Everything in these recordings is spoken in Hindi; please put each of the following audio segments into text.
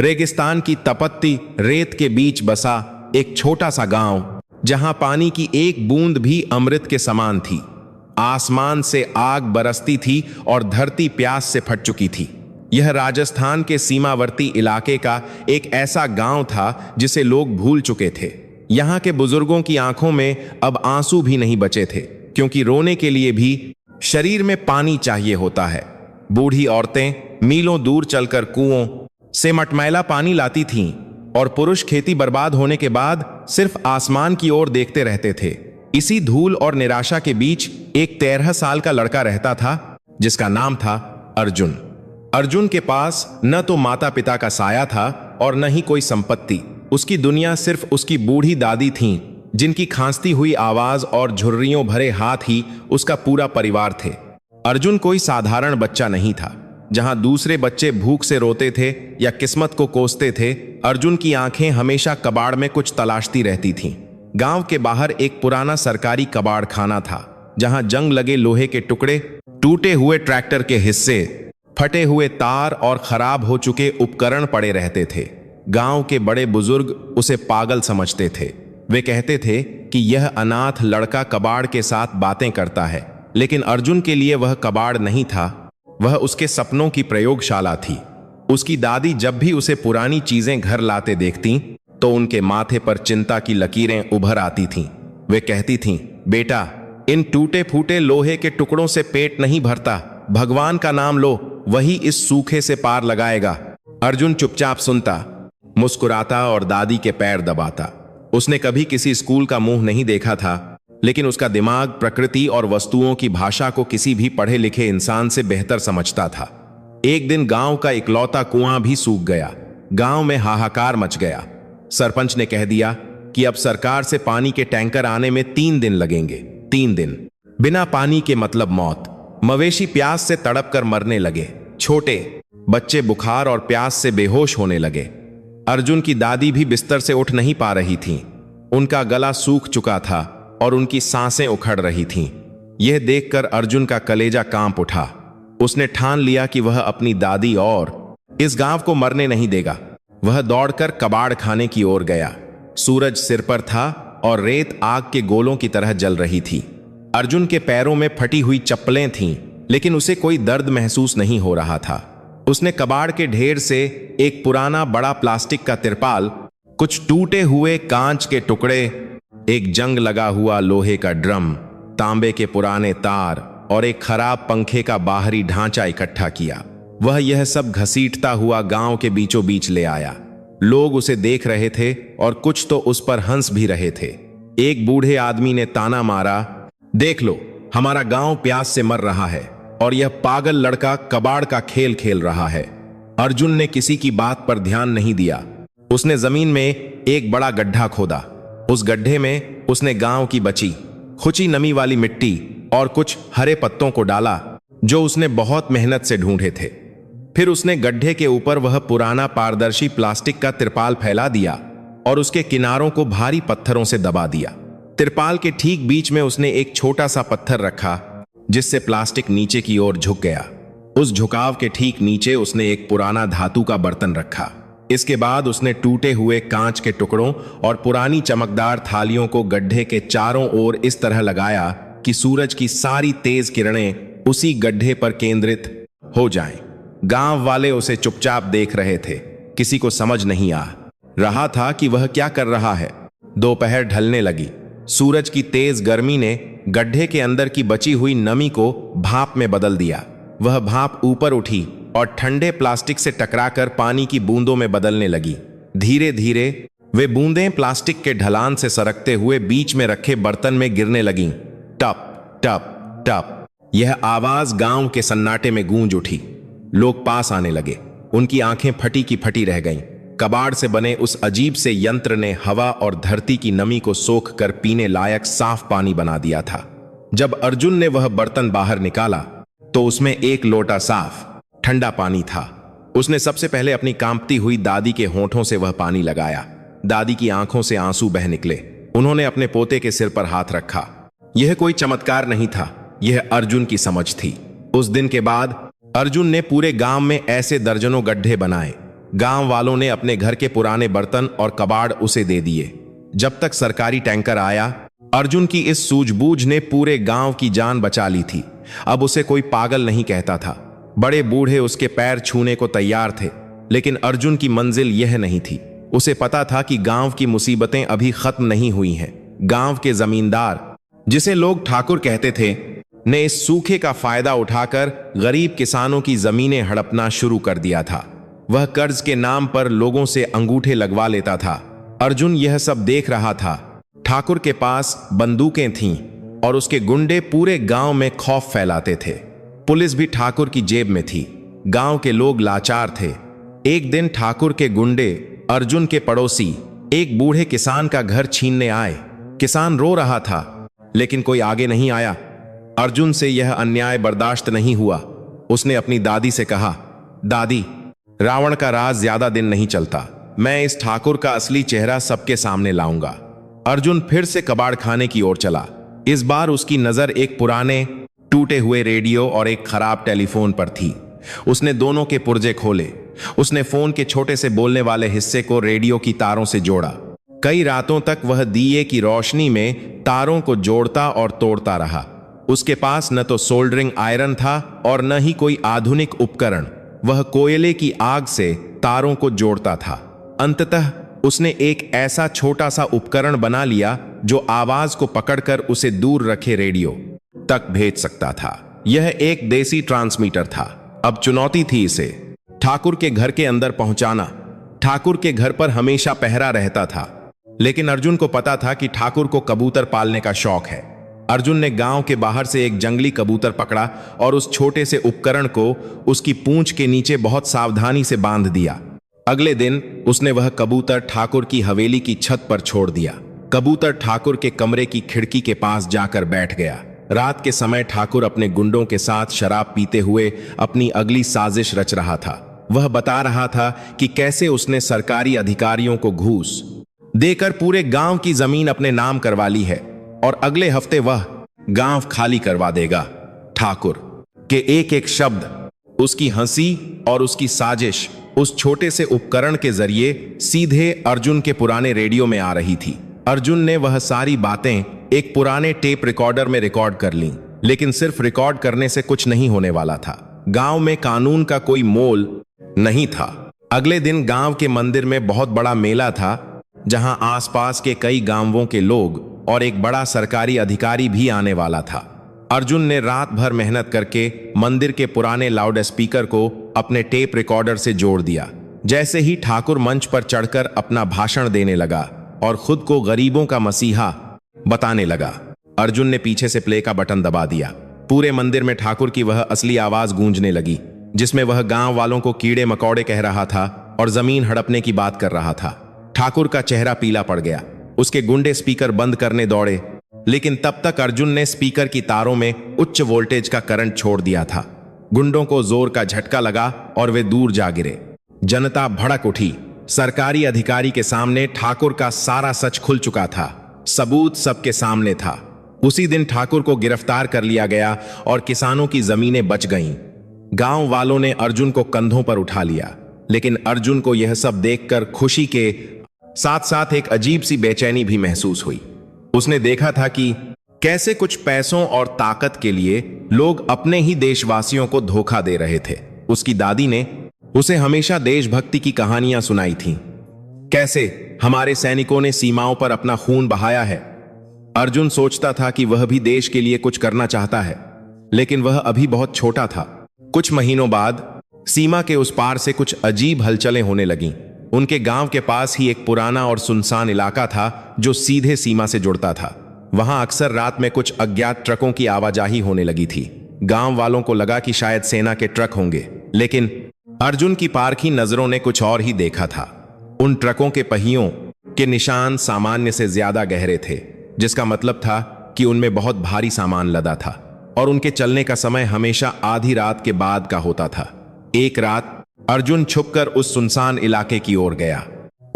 रेगिस्तान की तपती रेत के बीच बसा एक छोटा सा गांव, जहां पानी की एक बूंद भी अमृत के समान थी। आसमान से आग बरसती थी और धरती प्यास से फट चुकी थी। यह राजस्थान के सीमावर्ती इलाके का एक ऐसा गांव था जिसे लोग भूल चुके थे। यहाँ के बुजुर्गों की आंखों में अब आंसू भी नहीं बचे थे, क्योंकि रोने के लिए भी शरीर में पानी चाहिए होता है। बूढ़ी औरतें मीलों दूर चलकर कुओं से मटमैला पानी लाती थीं और पुरुष खेती बर्बाद होने के बाद सिर्फ आसमान की ओर देखते रहते थे। इसी धूल और निराशा के बीच एक 13 साल का लड़का रहता था, जिसका नाम था अर्जुन। अर्जुन के पास न तो माता पिता का साया था और न ही कोई संपत्ति। उसकी दुनिया सिर्फ उसकी बूढ़ी दादी थीं, जिनकी खांसती हुई आवाज और झुर्रियों भरे हाथ ही उसका पूरा परिवार थे। अर्जुन कोई साधारण बच्चा नहीं था। जहां दूसरे बच्चे भूख से रोते थे या किस्मत को कोसते थे, अर्जुन की आंखें हमेशा कबाड़ में कुछ तलाशती रहती थीं। गांव के बाहर एक पुराना सरकारी कबाड़ खाना था, जहां जंग लगे लोहे के टुकड़े, टूटे हुए ट्रैक्टर के हिस्से, फटे हुए तार और खराब हो चुके उपकरण पड़े रहते थे। गांव के बड़े बुजुर्ग उसे पागल समझते थे। वे कहते थे कि यह अनाथ लड़का कबाड़ के साथ बातें करता है, लेकिन अर्जुन के लिए वह कबाड़ नहीं था, वह उसके सपनों की प्रयोगशाला थी। उसकी दादी जब भी उसे पुरानी चीजें घर लाते देखती तो उनके माथे पर चिंता की लकीरें उभर आती थीं। वे कहती थीं, बेटा, इन टूटे फूटे लोहे के टुकड़ों से पेट नहीं भरता, भगवान का नाम लो, वही इस सूखे से पार लगाएगा। अर्जुन चुपचाप सुनता, मुस्कुराता और दादी के पैर दबाता। उसने कभी किसी स्कूल का मुंह नहीं देखा था, लेकिन उसका दिमाग प्रकृति और वस्तुओं की भाषा को किसी भी पढ़े लिखे इंसान से बेहतर समझता था। एक दिन गांव का इकलौता कुआं भी सूख गया। गांव में हाहाकार मच गया। सरपंच ने कह दिया कि अब सरकार से पानी के टैंकर आने में 3 दिन लगेंगे। 3 दिन बिना पानी के मतलब मौत। मवेशी प्यास से तड़प कर मरने लगे। छोटे बच्चे बुखार और प्यास से बेहोश होने लगे। अर्जुन की दादी भी बिस्तर से उठ नहीं पा रही थीं। उनका गला सूख चुका था और उनकी सांसें उखड़ रही थीं। यह देखकर अर्जुन का कलेजा कांप उठा। उसने ठान लिया कि वह अपनी दादी और इस गांव को मरने नहीं देगा। वह दौड़कर कबाड़ खाने की ओर गया। सूरज सिर पर था और रेत आग के गोलों की तरह जल रही थी। अर्जुन के पैरों में फटी हुई चप्पलें थीं, लेकिन उसे कोई दर्द महसूस नहीं हो रहा था। उसने कबाड़ के ढेर से एक पुराना बड़ा प्लास्टिक का तिरपाल, कुछ टूटे हुए कांच के टुकड़े, एक जंग लगा हुआ लोहे का ड्रम, तांबे के पुराने तार और एक खराब पंखे का बाहरी ढांचा इकट्ठा किया। वह यह सब घसीटता हुआ गांव के बीचों बीच ले आया। लोग उसे देख रहे थे और कुछ तो उस पर हंस भी रहे थे। एक बूढ़े आदमी ने ताना मारा, देख लो, हमारा गांव प्यास से मर रहा है और यह पागल लड़का कबाड़ का खेल खेल रहा है। अर्जुन ने किसी की बात पर ध्यान नहीं दिया। उसने जमीन में एक बड़ा गड्ढा खोदा। उस गड्ढे में उसने गांव की बची खुची नमी वाली मिट्टी और कुछ हरे पत्तों को डाला, जो उसने बहुत मेहनत से ढूंढे थे। फिर उसने गड्ढे के ऊपर वह पुराना पारदर्शी प्लास्टिक का तिरपाल फैला दिया और उसके किनारों को भारी पत्थरों से दबा दिया। तिरपाल के ठीक बीच में उसने एक छोटा सा पत्थर रखा, जिससे प्लास्टिक नीचे की ओर झुक गया। उस झुकाव के ठीक नीचे उसने एक पुराना धातु का बर्तन रखा। इसके बाद उसने टूटे हुए कांच के टुकड़ों और पुरानी चमकदार थालियों को गड्ढे के चारों ओर इस तरह लगाया कि सूरज की सारी तेज किरणें उसी गड्ढे पर केंद्रित हो जाएं। गांव वाले उसे चुपचाप देख रहे थे। किसी को समझ नहीं आ रहा था कि वह क्या कर रहा है। दोपहर ढलने लगी। सूरज की तेज गर्मी ने गड्ढे के अंदर की बची हुई नमी को भाप में बदल दिया। वह भाप ऊपर उठी और ठंडे प्लास्टिक से टकराकर पानी की बूंदों में बदलने लगी। धीरे धीरे वे बूंदें प्लास्टिक के ढलान से सरकते हुए बीच में रखे बर्तन में गिरने लगीं। टप टप टप। यह आवाज गांव के सन्नाटे में गूंज उठी। लोग पास आने लगे। उनकी आंखें फटी की फटी रह गईं। कबाड़ से बने उस अजीब से यंत्र ने हवा और धरती की नमी को सोख कर पीने लायक साफ पानी बना दिया था। जब अर्जुन ने वह बर्तन बाहर निकाला तो उसमें एक लोटा साफ ठंडा पानी था। उसने सबसे पहले अपनी कांपती हुई दादी के होंठों से वह पानी लगाया। दादी की आंखों से आंसू बह निकले। उन्होंने अपने पोते के सिर पर हाथ रखा। यह कोई चमत्कार नहीं था, यह अर्जुन की समझ थी। उस दिन के बाद अर्जुन ने पूरे गांव में ऐसे दर्जनों गड्ढे बनाए। गांव वालों ने अपने घर के पुराने बर्तन और कबाड़ उसे दे दिए। जब तक सरकारी टैंकर आया, अर्जुन की इस सूझबूझ ने पूरे गांव की जान बचा ली थी। अब उसे कोई पागल नहीं कहता था। बड़े बूढ़े उसके पैर छूने को तैयार थे, लेकिन अर्जुन की मंजिल यह नहीं थी। उसे पता था कि गांव की मुसीबतें अभी खत्म नहीं हुई हैं। गांव के जमींदार, जिसे लोग ठाकुर कहते थे, ने इस सूखे का फायदा उठाकर गरीब किसानों की जमीनें हड़पना शुरू कर दिया था। वह कर्ज के नाम पर लोगों से अंगूठे लगवा लेता था। अर्जुन यह सब देख रहा था। ठाकुर के पास बंदूकें थीं और उसके गुंडे पूरे गांव में खौफ फैलाते थे। पुलिस भी ठाकुर की जेब में थी। गांव के लोग लाचार थे। एक दिन ठाकुर के गुंडे अर्जुन के पड़ोसी एक बूढ़े किसान का घर छीनने आए। किसान रो रहा था, लेकिन कोई आगे नहीं आया। अर्जुन से यह अन्याय बर्दाश्त नहीं हुआ। उसने अपनी दादी से कहा, दादी, रावण का राज ज्यादा दिन नहीं चलता। मैं इस ठाकुर का असली चेहरा सबके सामने लाऊंगा। अर्जुन फिर से कबाड़ खाने की ओर चला। इस बार उसकी नजर एक पुराने टूटे हुए रेडियो और एक खराब टेलीफोन पर थी। उसने दोनों के पुर्जे खोले। उसने फोन के छोटे से बोलने वाले हिस्से को रेडियो की तारों से जोड़ा। कई रातों तक वह दिए की रोशनी में तारों को जोड़ता और तोड़ता रहा। उसके पास न तो सोल्डरिंग आयरन था और न ही कोई आधुनिक उपकरण। वह कोयले की आग से तारों को जोड़ता था। अंततः उसने एक ऐसा छोटा सा उपकरण बना लिया जो आवाज को पकड़कर उसे दूर रखे रेडियो तक भेज सकता था। यह एक देसी ट्रांसमीटर था। अब चुनौती थी इसे ठाकुर के घर के अंदर पहुंचाना। ठाकुर के घर पर हमेशा पहरा रहता था, लेकिन अर्जुन को पता था कि ठाकुर को कबूतर पालने का शौक है। अर्जुन ने गांव के बाहर से एक जंगली कबूतर पकड़ा और उस छोटे से उपकरण को उसकी पूंछ के नीचे बहुत सावधानी से बांध दिया। अगले दिन उसने वह कबूतर ठाकुर की हवेली की छत पर छोड़ दिया। कबूतर ठाकुर के कमरे की खिड़की के पास जाकर बैठ गया। रात के समय ठाकुर अपने गुंडों के साथ शराब पीते हुए अपनी अगली साजिश रच रहा था। वह बता रहा था कि कैसे उसने सरकारी अधिकारियों को घूस देकर पूरे गांव की जमीन अपने नाम करवा ली है और अगले हफ्ते वह गांव खाली करवा देगा। ठाकुर के एक एक शब्द, उसकी हंसी और उसकी साजिश उस छोटे से उपकरण के जरिए सीधे अर्जुन के पुराने रेडियो में आ रही थी। अर्जुन ने वह सारी बातें एक पुराने टेप रिकॉर्डर में रिकॉर्ड कर लीं, लेकिन सिर्फ रिकॉर्ड करने से कुछ नहीं होने वाला था। गांव में कानून का कोई मोल नहीं था। अगले दिन गांव के मंदिर में बहुत बड़ा मेला था, जहां आसपास के कई गांवों के लोग और एक बड़ा सरकारी अधिकारी भी आने वाला था। अर्जुन ने रात भर मेहनत करके मंदिर के पुराने लाउड स्पीकर को अपने टेप रिकॉर्डर से जोड़ दिया। जैसे ही ठाकुर मंच पर चढ़कर अपना भाषण देने लगा और खुद को गरीबों का मसीहा बताने लगा, अर्जुन ने पीछे से प्ले का बटन दबा दिया। पूरे मंदिर में ठाकुर की वह असली आवाज गूंजने लगी, जिसमें वह गांव वालों को कीड़े मकोड़े कह रहा था और जमीन हड़पने की बात कर रहा था। ठाकुर का चेहरा पीला पड़ गया। उसके गुंडे स्पीकर बंद करने दौड़े, लेकिन तब तक अर्जुन ने स्पीकर की तारों में उच्च वोल्टेज का करंट छोड़ दिया था। गुंडों को जोर का झटका लगा और वे दूर जा गिरे। जनता भड़क उठी। सरकारी अधिकारी के सामने ठाकुर का सारा सच खुल चुका था। सबूत सबके सामने था। उसी दिन ठाकुर को गिरफ्तार कर लिया गया और किसानों की जमीनें बच गईं। गांव वालों ने अर्जुन को कंधों पर उठा लिया, लेकिन अर्जुन को यह सब देखकर खुशी के साथ साथ एक अजीब सी बेचैनी भी महसूस हुई। उसने देखा था कि कैसे कुछ पैसों और ताकत के लिए लोग अपने ही देशवासियों को धोखा दे रहे थे। उसकी दादी ने उसे हमेशा देशभक्ति की कहानियां सुनाई थीं। कैसे हमारे सैनिकों ने सीमाओं पर अपना खून बहाया है। अर्जुन सोचता था कि वह भी देश के लिए कुछ करना चाहता है, लेकिन वह अभी बहुत छोटा था। कुछ महीनों बाद सीमा के उस पार से कुछ अजीब हलचलें होने लगीं। उनके गांव के पास ही एक पुराना और सुनसान इलाका था जो सीधे सीमा से जुड़ता था। वहां अक्सर रात में कुछ अज्ञात ट्रकों की आवाजाही होने लगी थी। गांव वालों को लगा कि शायद सेना के ट्रक होंगे, लेकिन अर्जुन की पारखी नजरों ने कुछ और ही देखा था। उन ट्रकों के पहियों के निशान सामान्य से ज्यादा गहरे थे, जिसका मतलब था कि उनमें बहुत भारी सामान लदा था और उनके चलने का समय हमेशा आधी रात के बाद का होता था। एक रात अर्जुन छुपकर उस सुनसान इलाके की ओर गया।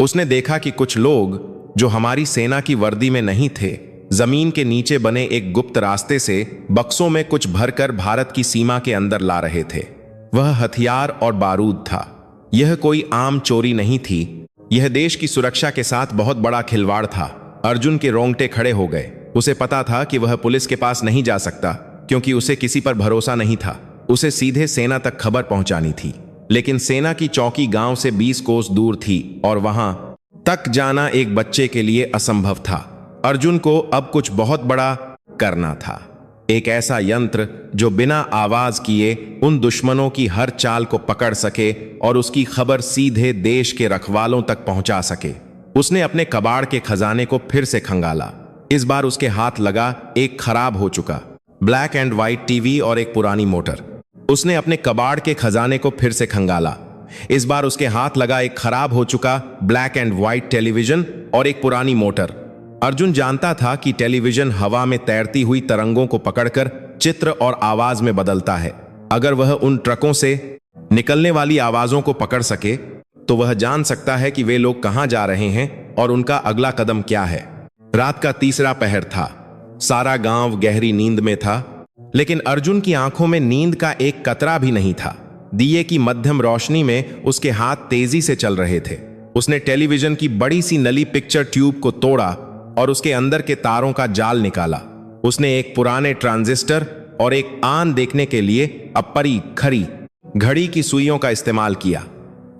उसने देखा कि कुछ लोग जो हमारी सेना की वर्दी में नहीं थे, जमीन के नीचे बने एक गुप्त रास्ते से बक्सों में कुछ भरकर भारत की सीमा के अंदर ला रहे थे। वह हथियार और बारूद था। यह कोई आम चोरी नहीं थी, यह देश की सुरक्षा के साथ बहुत बड़ा खिलवाड़ था। अर्जुन के रोंगटे खड़े हो गए। उसे पता था कि वह पुलिस के पास नहीं जा सकता, क्योंकि उसे किसी पर भरोसा नहीं था। उसे सीधे सेना तक खबर पहुंचानी थी, लेकिन सेना की चौकी गांव से 20 कोस दूर थी और वहां तक जाना एक बच्चे के लिए असंभव था। अर्जुन को अब कुछ बहुत बड़ा करना था, एक ऐसा यंत्र जो बिना आवाज किए उन दुश्मनों की हर चाल को पकड़ सके और उसकी खबर सीधे देश के रखवालों तक पहुंचा सके। उसने अपने कबाड़ के खजाने को फिर से खंगाला। इस बार उसके हाथ लगा एक खराब हो चुका ब्लैक एंड व्हाइट टीवी और एक पुरानी मोटर। उसने अपने कबाड़ के खजाने को फिर से खंगाला। इस बार उसके हाथ लगा एक खराब हो चुका ब्लैक एंड व्हाइट टेलीविजन और एक पुरानी मोटर। अर्जुन जानता था कि टेलीविजन हवा में तैरती हुई तरंगों को पकड़कर चित्र और आवाज में बदलता है। अगर वह उन ट्रकों से निकलने वाली आवाजों को पकड़ सके तो वह जान सकता है कि वे लोग कहां जा रहे हैं और उनका अगला कदम क्या है। रात का तीसरा पहर था। सारा गांव गहरी नींद में था, लेकिन अर्जुन की आंखों में नींद का एक कतरा भी नहीं था। दिए की मध्यम रोशनी में उसके हाथ तेजी से चल रहे थे। उसने टेलीविजन की बड़ी सी नली पिक्चर ट्यूब को तोड़ा और उसके अंदर के तारों का जाल निकाला। उसने एक पुराने ट्रांजिस्टर और एक आन देखने के लिए अपरी खरी घड़ी की सुइयों का इस्तेमाल किया।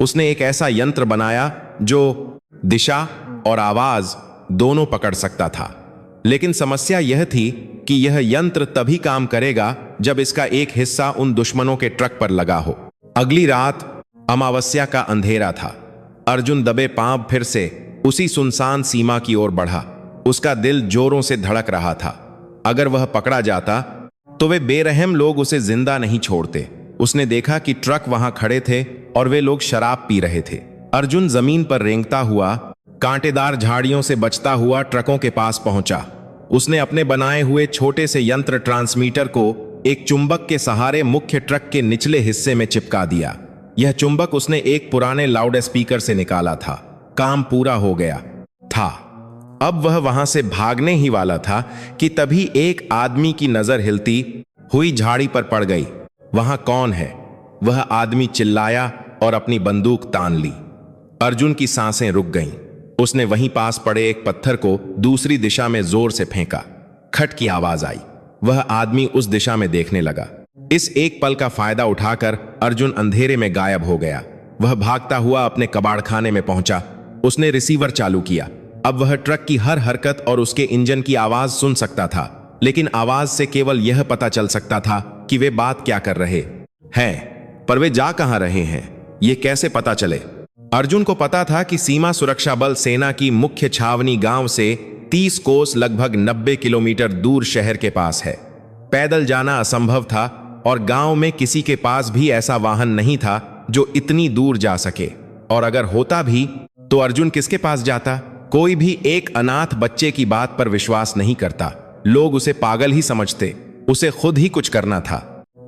उसने एक ऐसा यंत्र बनाया जो दिशा और आवाज दोनों पकड़ सकता था। लेकिन समस्या यह थी कि यह यंत्र तभी काम करेगा जब इसका एक हिस्सा उन दुश्मनों के ट्रक पर लगा हो। अगली रात अमावस्या का अंधेरा था। अर्जुन दबे पांव फिर से उसी सुनसान सीमा की ओर बढ़ा। उसका दिल जोरों से धड़क रहा था। अगर वह पकड़ा जाता तो वे बेरहम लोग उसे जिंदा नहीं छोड़ते। उसने देखा कि ट्रक वहां खड़े थे और वे लोग शराब पी रहे थे। अर्जुन जमीन पर रेंगता हुआ, कांटेदार झाड़ियों से बचता हुआ ट्रकों के पास पहुंचा। उसने अपने बनाए हुए छोटे से यंत्र ट्रांसमीटर को एक चुंबक के सहारे मुख्य ट्रक के निचले हिस्से में चिपका दिया। यह चुंबक उसने एक पुराने लाउड स्पीकर से निकाला था। काम पूरा हो गया था। अब वह वहां से भागने ही वाला था कि तभी एक आदमी की नजर हिलती हुई झाड़ी पर पड़ गई। वहां कौन है? वह आदमी चिल्लाया और अपनी बंदूक तान ली। अर्जुन की सांसें रुक गईं। उसने वहीं पास पड़े एक पत्थर को दूसरी दिशा में जोर से फेंका। खट की आवाज आई। वह आदमी उस दिशा में देखने लगा। इस एक पल का फायदा उठाकर अर्जुन अंधेरे में गायब हो गया। वह भागता हुआ अपने कबाड़खाने में पहुंचा। उसने रिसीवर चालू किया। अब वह ट्रक की हर हरकत और उसके इंजन की आवाज सुन सकता था, लेकिन आवाज से केवल यह पता चल सकता था कि वे बात क्या कर रहे हैं, पर वे जा कहां रहे हैं यह कैसे पता चले। अर्जुन को पता था कि सीमा सुरक्षा बल सेना की मुख्य छावनी गांव से 30 कोस लगभग 90 किलोमीटर दूर शहर के पास है। पैदल जाना असंभव था और गांव में किसी के पास भी ऐसा वाहन नहीं था जो इतनी दूर जा सके। और अगर होता भी तो अर्जुन किसके पास जाता? कोई भी एक अनाथ बच्चे की बात पर विश्वास नहीं करता। लोग उसे पागल ही समझते। उसे खुद ही कुछ करना था।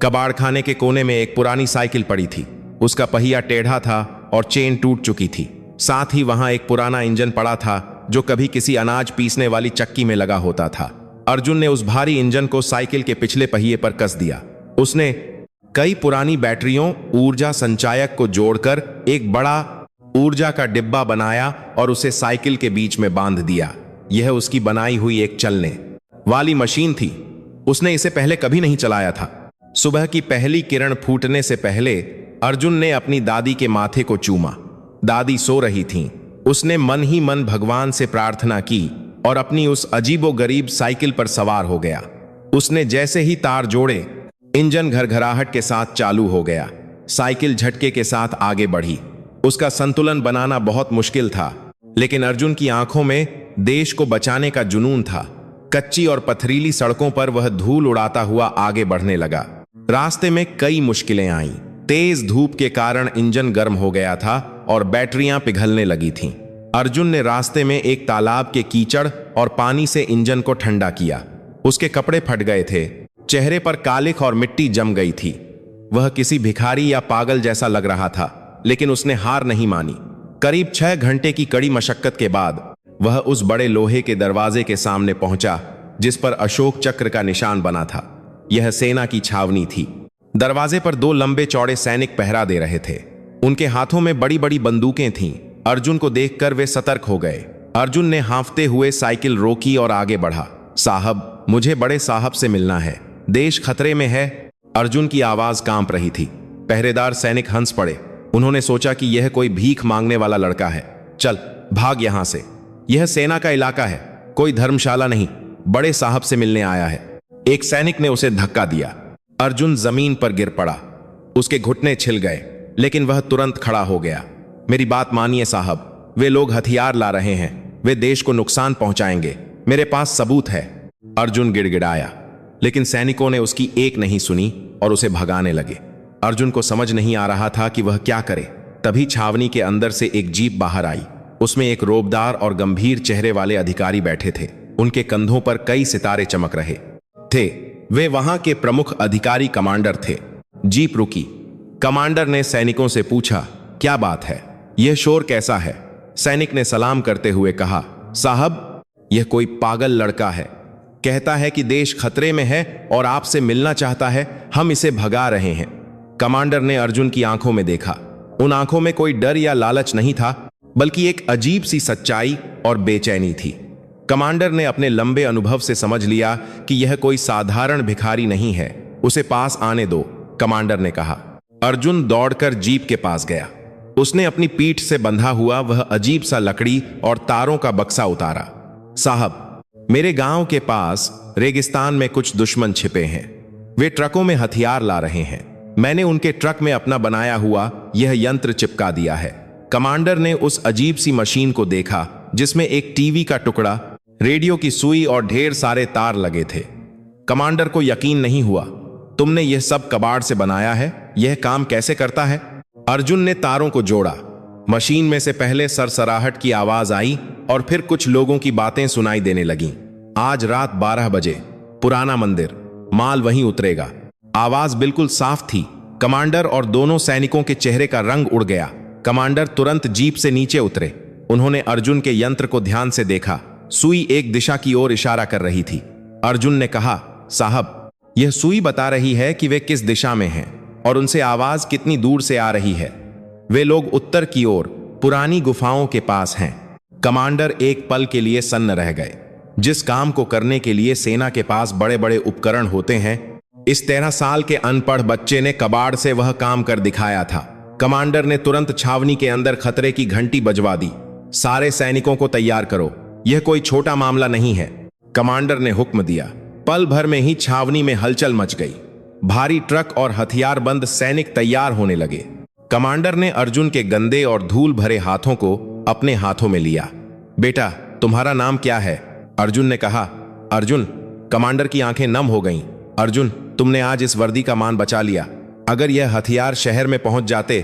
कबाड़खाने के कोने में एक पुरानी साइकिल पड़ी थी। उसका पहिया टेढ़ा था और चेन टूट चुकी थी। साथ ही वहां एक पुराना इंजन पड़ा था जो कभी किसी अनाज पीसने वाली चक्की में लगा होता था। अर्जुन ने उस भारी इंजन को साइकिल के पिछले पहिए पर कस दिया। उसने कई पुरानी बैटरियों ऊर्जा संचायक को जोड़कर एक बड़ा ऊर्जा का डिब्बा बनाया और उसे साइकिल के बीच में बांध दिया। यह उसकी बनाई हुई एक चलने वाली मशीन थी। उसने इसे पहले कभी नहीं चलाया था। सुबह की पहली किरण फूटने से पहले अर्जुन ने अपनी दादी के माथे को चूमा। दादी सो रही थीं। उसने मन ही मन भगवान से प्रार्थना की और अपनी उस अजीबोगरीब साइकिल पर सवार हो गया। उसने जैसे ही तार जोड़े, इंजन घरघराहट के साथ चालू हो गया। साइकिल झटके के साथ आगे बढ़ी। उसका संतुलन बनाना बहुत मुश्किल था, लेकिन अर्जुन की आंखों में देश को बचाने का जुनून था। कच्ची और पथरीली सड़कों पर वह धूल उड़ाता हुआ आगे बढ़ने लगा। रास्ते में कई मुश्किलें आईं। तेज धूप के कारण इंजन गर्म हो गया था और बैटरियां पिघलने लगी थीं। अर्जुन ने रास्ते में एक तालाब के कीचड़ और पानी से इंजन को ठंडा किया। उसके कपड़े फट गए थे। चेहरे पर कालिख और मिट्टी जम गई थी। वह किसी भिखारी या पागल जैसा लग रहा था, लेकिन उसने हार नहीं मानी। करीब 6 घंटे की कड़ी मशक्कत के बाद वह उस बड़े लोहे के दरवाजे के सामने पहुंचा जिस पर अशोक चक्र का निशान बना था। यह सेना की छावनी थी। दरवाजे पर 2 लंबे चौड़े सैनिक पहरा दे रहे थे। उनके हाथों में बड़ी बड़ी बंदूकें थीं। अर्जुन को देखकर वे सतर्क हो गए। अर्जुन ने हांफते हुए साइकिल रोकी और आगे बढ़ा। साहब, मुझे बड़े साहब से मिलना है, देश खतरे में है। अर्जुन की आवाज कांप रही थी। पहरेदार सैनिक हंस पड़े। उन्होंने सोचा कि यह कोई भीख मांगने वाला लड़का है। चल भाग यहां से, यह सेना का इलाका है, कोई धर्मशाला नहीं, बड़े साहब से मिलने आया है। एक सैनिक ने उसे धक्का दिया। अर्जुन जमीन पर गिर पड़ा। उसके घुटने छिल गए, लेकिन वह तुरंत खड़ा हो गया। मेरी बात मानिए साहब, वे लोग हथियार ला रहे हैं, वे देश को नुकसान पहुंचाएंगे, मेरे पास सबूत है। अर्जुन गिड़गिड़ाया, लेकिन सैनिकों ने उसकी एक नहीं सुनी और उसे भगाने लगे। अर्जुन को समझ नहीं आ रहा था कि वह क्या करे। तभी छावनी के अंदर से एक जीप बाहर आई। उसमें एक रोबदार और गंभीर चेहरे वाले अधिकारी बैठे थे। उनके कंधों पर कई सितारे चमक रहे थे। वे वहां के प्रमुख अधिकारी कमांडर थे। जीप रुकी। कमांडर ने सैनिकों से पूछा, क्या बात है, यह शोर कैसा है? सैनिक ने सलाम करते हुए कहा, साहब, यह कोई पागल लड़का है, कहता है कि देश खतरे में है और आपसे मिलना चाहता है, हम इसे भगा रहे हैं। कमांडर ने अर्जुन की आंखों में देखा। उन आंखों में कोई डर या लालच नहीं था, बल्कि एक अजीब सी सच्चाई और बेचैनी थी। कमांडर ने अपने लंबे अनुभव से समझ लिया कि यह कोई साधारण भिखारी नहीं है। उसे पास आने दो, कमांडर ने कहा। अर्जुन दौड़कर जीप के पास गया। उसने अपनी पीठ से बंधा हुआ वह अजीब सा लकड़ी और तारों का बक्सा उतारा। साहब, मेरे गांव के पास रेगिस्तान में कुछ दुश्मन छिपे हैं। वे ट्रकों में हथियार ला रहे हैं। मैंने उनके ट्रक में अपना बनाया हुआ यह यंत्र चिपका दिया है। कमांडर ने उस अजीब सी मशीन को देखा, जिसमें एक टीवी का टुकड़ा, रेडियो की सुई और ढेर सारे तार लगे थे। कमांडर को यकीन नहीं हुआ। तुमने यह सब कबाड़ से बनाया है? यह काम कैसे करता है? अर्जुन ने तारों को जोड़ा। मशीन में से पहले सरसराहट की आवाज आई और फिर कुछ लोगों की बातें सुनाई देने लगीं। आज रात 12 बजे पुराना मंदिर, माल वहीं उतरेगा। आवाज बिल्कुल साफ थी। कमांडर और दोनों सैनिकों के चेहरे का रंग उड़ गया। कमांडर तुरंत जीप से नीचे उतरे। उन्होंने अर्जुन के यंत्र को ध्यान से देखा। सुई एक दिशा की ओर इशारा कर रही थी। अर्जुन ने कहा, साहब, यह सुई बता रही है कि वे किस दिशा में हैं और उनसे आवाज कितनी दूर से आ रही है। वे लोग उत्तर की ओर पुरानी गुफाओं के पास हैं। कमांडर एक पल के लिए सन्न रह गए। जिस काम को करने के लिए सेना के पास बड़े बड़े उपकरण होते हैं, इस 13 साल के अनपढ़ बच्चे ने कबाड़ से वह काम कर दिखाया था। कमांडर ने तुरंत छावनी के अंदर खतरे की घंटी बजवा दी। सारे सैनिकों को तैयार करो, यह कोई छोटा मामला नहीं है। कमांडर ने हुक्म दिया। पल भर में ही छावनी में हलचल मच गई। भारी ट्रक और हथियारबंद सैनिक तैयार होने लगे। कमांडर ने अर्जुन के गंदे और धूल भरे हाथों को अपने हाथों में लिया। बेटा, तुम्हारा नाम क्या है? अर्जुन ने कहा। अर्जुन। कमांडर की आंखें नम हो गईं। अर्जुन, तुमने आज इस वर्दी का मान बचा लिया। अगर यह हथियार शहर में पहुंच जाते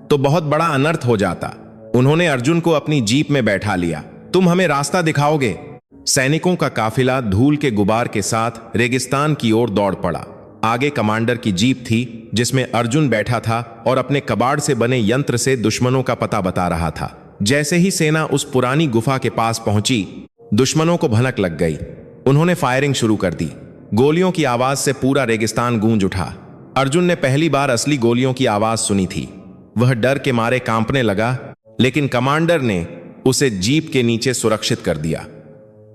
तो बहुत बड़ा अनर्थ हो जाता। उन्होंने अर्जुन को अपनी जीप में बैठा लिया। तुम हमें रास्ता दिखाओगे? सैनिकों का काफिला धूल के गुबार के साथ रेगिस्तान की ओर दौड़ पड़ा। आगे कमांडर की जीप थी, जिसमें अर्जुन बैठा था और अपने कबाड़ से बने यंत्र से दुश्मनों का पता बता रहा था। जैसे ही सेना उस पुरानी गुफा के पास पहुंची, दुश्मनों को भनक लग गई। उन्होंने फायरिंग शुरू कर दी। गोलियों की आवाज से पूरा रेगिस्तान गूंज उठा। अर्जुन ने पहली बार असली गोलियों की आवाज सुनी थी। वह डर के मारे कांपने लगा, लेकिन कमांडर ने उसे जीप के नीचे सुरक्षित कर दिया।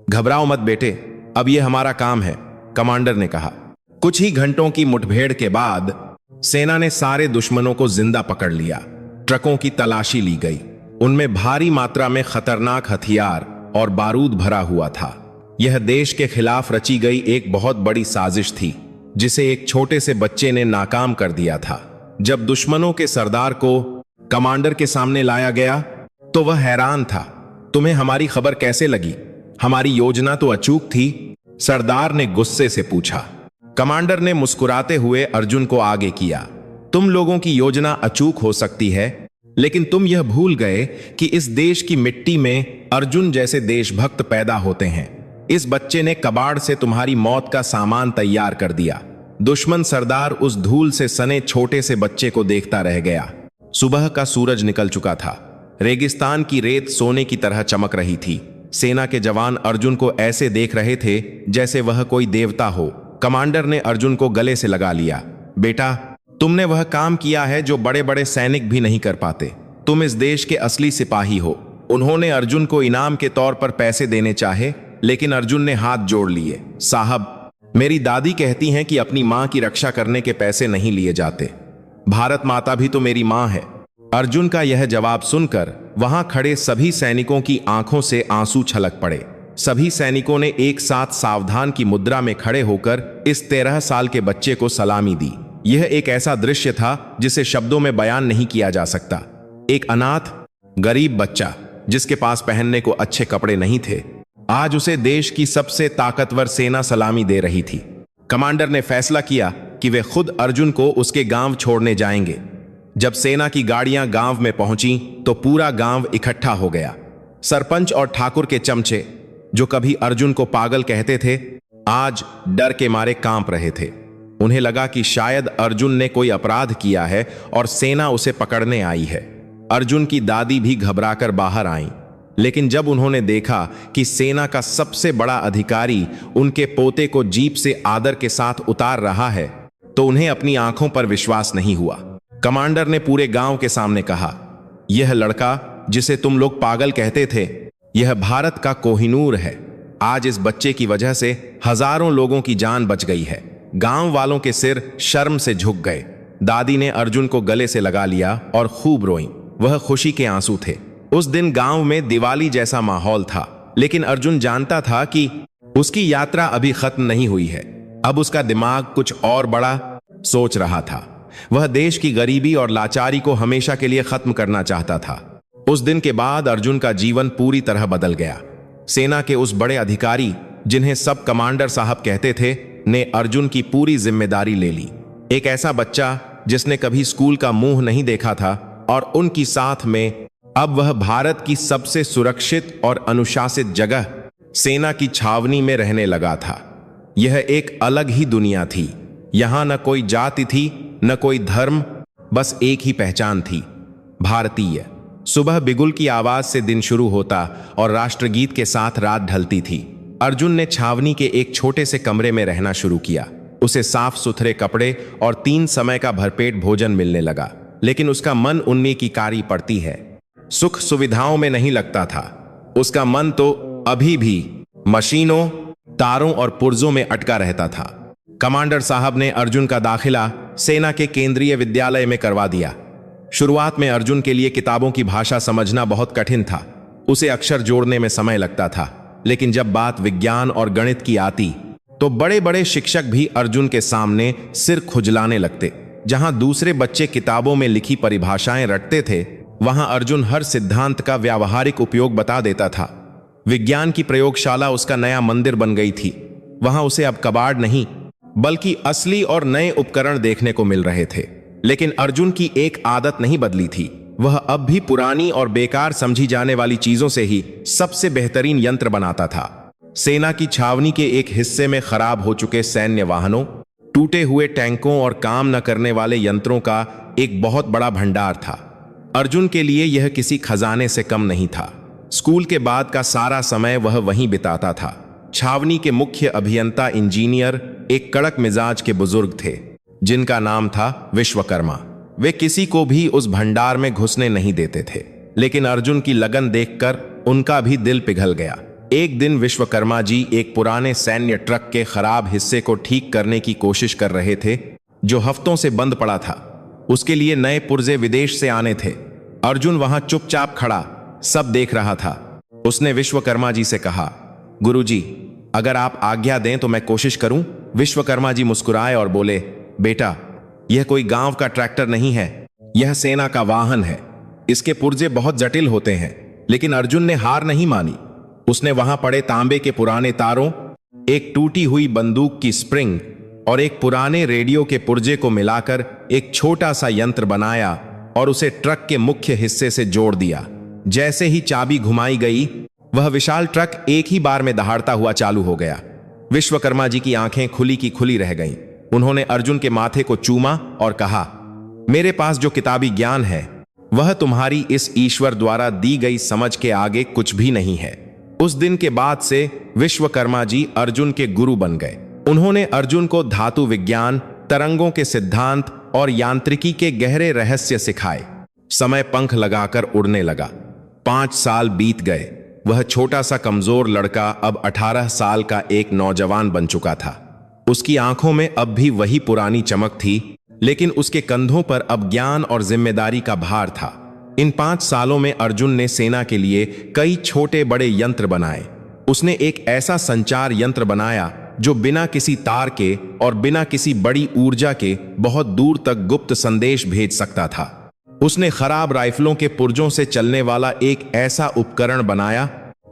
घबराओ मत बेटे, अब यह हमारा काम है, कमांडर ने कहा। कुछ ही घंटों की मुठभेड़ के बाद सेना ने सारे दुश्मनों को जिंदा पकड़ लिया। ट्रकों की तलाशी ली गई। उनमें भारी मात्रा में खतरनाक हथियार और बारूद भरा हुआ था। यह देश के खिलाफ रची गई एक बहुत बड़ी साजिश थी, जिसे एक छोटे से बच्चे ने नाकाम कर दिया था। जब दुश्मनों के सरदार को कमांडर के सामने लाया गया तो वह हैरान था। तुम्हें हमारी खबर कैसे लगी? हमारी योजना तो अचूक थी, सरदार ने गुस्से से पूछा। कमांडर ने मुस्कुराते हुए अर्जुन को आगे किया। तुम लोगों की योजना अचूक हो सकती है, लेकिन तुम यह भूल गए कि इस देश की मिट्टी में अर्जुन जैसे देशभक्त पैदा होते हैं। इस बच्चे ने कबाड़ से तुम्हारी मौत का सामान तैयार कर दिया। दुश्मन सरदार उस धूल से सने छोटे से बच्चे को देखता रह गया। सुबह का सूरज निकल चुका था। रेगिस्तान की रेत सोने की तरह चमक रही थी। सेना के जवान अर्जुन को ऐसे देख रहे थे जैसे वह कोई देवता हो। कमांडर ने अर्जुन को गले से लगा लिया। बेटा, तुमने वह काम किया है जो बड़े बड़े सैनिक भी नहीं कर पाते। तुम इस देश के असली सिपाही हो। उन्होंने अर्जुन को इनाम के तौर पर पैसे देने चाहे, लेकिन अर्जुन ने हाथ जोड़ लिए। साहब, मेरी दादी कहती हैं कि अपनी मां की रक्षा करने के पैसे नहीं लिए जाते। भारत माता भी तो मेरी मां है। अर्जुन का यह जवाब सुनकर वहां खड़े सभी सैनिकों की आंखों से आंसू छलक पड़े। सभी सैनिकों ने एक साथ सावधान की मुद्रा में खड़े होकर इस 13 साल के बच्चे को सलामी दी। यह एक ऐसा दृश्य था जिसे शब्दों में बयान नहीं किया जा सकता। एक अनाथ गरीब बच्चा जिसके पास पहनने को अच्छे कपड़े नहीं थे, आज उसे देश की सबसे ताकतवर सेना सलामी दे रही थी। कमांडर ने फैसला किया कि वे खुद अर्जुन को उसके गांव छोड़ने जाएंगे। जब सेना की गाड़ियां गांव में पहुंची तो पूरा गांव इकट्ठा हो गया। सरपंच और ठाकुर के चमचे, जो कभी अर्जुन को पागल कहते थे, आज डर के मारे कांप रहे थे। उन्हें लगा कि शायद अर्जुन ने कोई अपराध किया है और सेना उसे पकड़ने आई है। अर्जुन की दादी भी घबराकर बाहर आईं, लेकिन जब उन्होंने देखा कि सेना का सबसे बड़ा अधिकारी उनके पोते को जीप से आदर के साथ उतार रहा है, तो उन्हें अपनी आंखों पर विश्वास नहीं हुआ। कमांडर ने पूरे गांव के सामने कहा, यह लड़का जिसे तुम लोग पागल कहते थे, यह भारत का कोहिनूर है। आज इस बच्चे की वजह से हजारों लोगों की जान बच गई है। गांव वालों के सिर शर्म से झुक गए। दादी ने अर्जुन को गले से लगा लिया और खूब रोई। वह खुशी के आंसू थे। उस दिन गांव में दिवाली जैसा माहौल था, लेकिन अर्जुन जानता था कि उसकी यात्रा अभी खत्म नहीं हुई है। अब उसका दिमाग कुछ और बड़ा सोच रहा था। वह देश की गरीबी और लाचारी को हमेशा के लिए खत्म करना चाहता था। उस दिन के बाद अर्जुन का जीवन पूरी तरह बदल गया। सेना के उस बड़े अधिकारी, जिन्हें सब कमांडर साहब कहते थे, ने अर्जुन की पूरी जिम्मेदारी ले ली। एक ऐसा बच्चा जिसने कभी स्कूल का मुंह नहीं देखा था, और उनकी साथ में अब वह भारत की सबसे सुरक्षित और अनुशासित जगह सेना की छावनी में रहने लगा था। यह एक अलग ही दुनिया थी। यहां न कोई जाति थी, न कोई धर्म, बस एक ही पहचान थी, भारतीय। सुबह बिगुल की आवाज से दिन शुरू होता और राष्ट्रगीत के साथ रात ढलती थी। अर्जुन ने छावनी के एक छोटे से कमरे में रहना शुरू किया। उसे साफ सुथरे कपड़े और 3 समय का भरपेट भोजन मिलने लगा, लेकिन उसका मन उनमें की कारी पड़ती है। सुख सुविधाओं में नहीं लगता था। उसका मन तो अभी भी मशीनों, तारों और पुर्जों में अटका रहता था। कमांडर साहब ने अर्जुन का दाखिला सेना के केंद्रीय विद्यालय में करवा दिया। शुरुआत में अर्जुन के लिए किताबों की भाषा समझना बहुत कठिन था। उसे अक्षर जोड़ने में समय लगता था, लेकिन जब बात विज्ञान और गणित की आती तो बड़े बड़े शिक्षक भी अर्जुन के सामने सिर खुजलाने लगते। जहां दूसरे बच्चे किताबों में लिखी परिभाषाएं रटते थे, वहां अर्जुन हर सिद्धांत का व्यावहारिक उपयोग बता देता था। विज्ञान की प्रयोगशाला उसका नया मंदिर बन गई थी। वहां उसे अब कबाड़ नहीं, बल्कि असली और नए उपकरण देखने को मिल रहे थे। लेकिन अर्जुन की एक आदत नहीं बदली थी। वह अब भी पुरानी और बेकार समझी जाने वाली चीजों से ही सबसे बेहतरीन यंत्र बनाता था। सेना की छावनी के एक हिस्से में खराब हो चुके सैन्य वाहनों, टूटे हुए टैंकों और काम न करने वाले यंत्रों का एक बहुत बड़ा भंडार था। अर्जुन के लिए यह किसी खजाने से कम नहीं था। स्कूल के बाद का सारा समय वह वहीं बिताता था। छावनी के मुख्य अभियंता इंजीनियर एक कड़क मिजाज के बुजुर्ग थे, जिनका नाम था विश्वकर्मा। वे किसी को भी उस भंडार में घुसने नहीं देते थे, लेकिन अर्जुन की लगन देखकर उनका भी दिल पिघल गया। एक दिन विश्वकर्मा जी एक पुराने सैन्य ट्रक के खराब हिस्से को ठीक करने की कोशिश कर रहे थे, जो हफ्तों से बंद पड़ा था। उसके लिए नए पुर्जे विदेश से आने थे। अर्जुन वहां चुपचाप खड़ा सब देख रहा था। उसने विश्वकर्मा जी से कहा, गुरुजी, अगर आप आज्ञा दें तो मैं कोशिश करूं। विश्वकर्मा जी मुस्कुराए और बोले, बेटा, यह कोई गांव का ट्रैक्टर नहीं है, यह सेना का वाहन है। इसके पुर्जे बहुत जटिल होते हैं। लेकिन अर्जुन ने हार नहीं मानी। उसने वहां पड़े तांबे के पुराने तारों, एक टूटी हुई बंदूक की स्प्रिंग और एक पुराने रेडियो के पुर्जे को मिलाकर एक छोटा सा यंत्र बनाया और उसे ट्रक के मुख्य हिस्से से जोड़ दिया। जैसे ही चाबी घुमाई गई, वह विशाल ट्रक एक ही बार में दहाड़ता हुआ चालू हो गया। विश्वकर्मा जी की आंखें खुली की खुली रह गईं। उन्होंने अर्जुन के माथे को चूमा और कहा, मेरे पास जो किताबी ज्ञान है वह तुम्हारी इस ईश्वर द्वारा दी गई समझ के आगे कुछ भी नहीं है। उस दिन के बाद से विश्वकर्मा जी अर्जुन के गुरु बन गए। उन्होंने अर्जुन को धातु विज्ञान, तरंगों के सिद्धांत और यांत्रिकी के गहरे रहस्य सिखाए। समय पंख लगाकर उड़ने लगा। 5 साल बीत गए। वह छोटा सा कमजोर लड़का अब 18 साल का एक नौजवान बन चुका था। उसकी आंखों में अब भी वही पुरानी चमक थी, लेकिन उसके कंधों पर अब ज्ञान और जिम्मेदारी का भार था। इन 5 सालों में अर्जुन ने सेना के लिए कई छोटे बड़े यंत्र बनाए। उसने एक ऐसा संचार यंत्र बनाया जो बिना किसी तार के और बिना किसी बड़ी ऊर्जा के बहुत दूर तक गुप्त संदेश भेज सकता था। उसने खराब राइफलों के पुर्जों से चलने वाला एक ऐसा उपकरण बनाया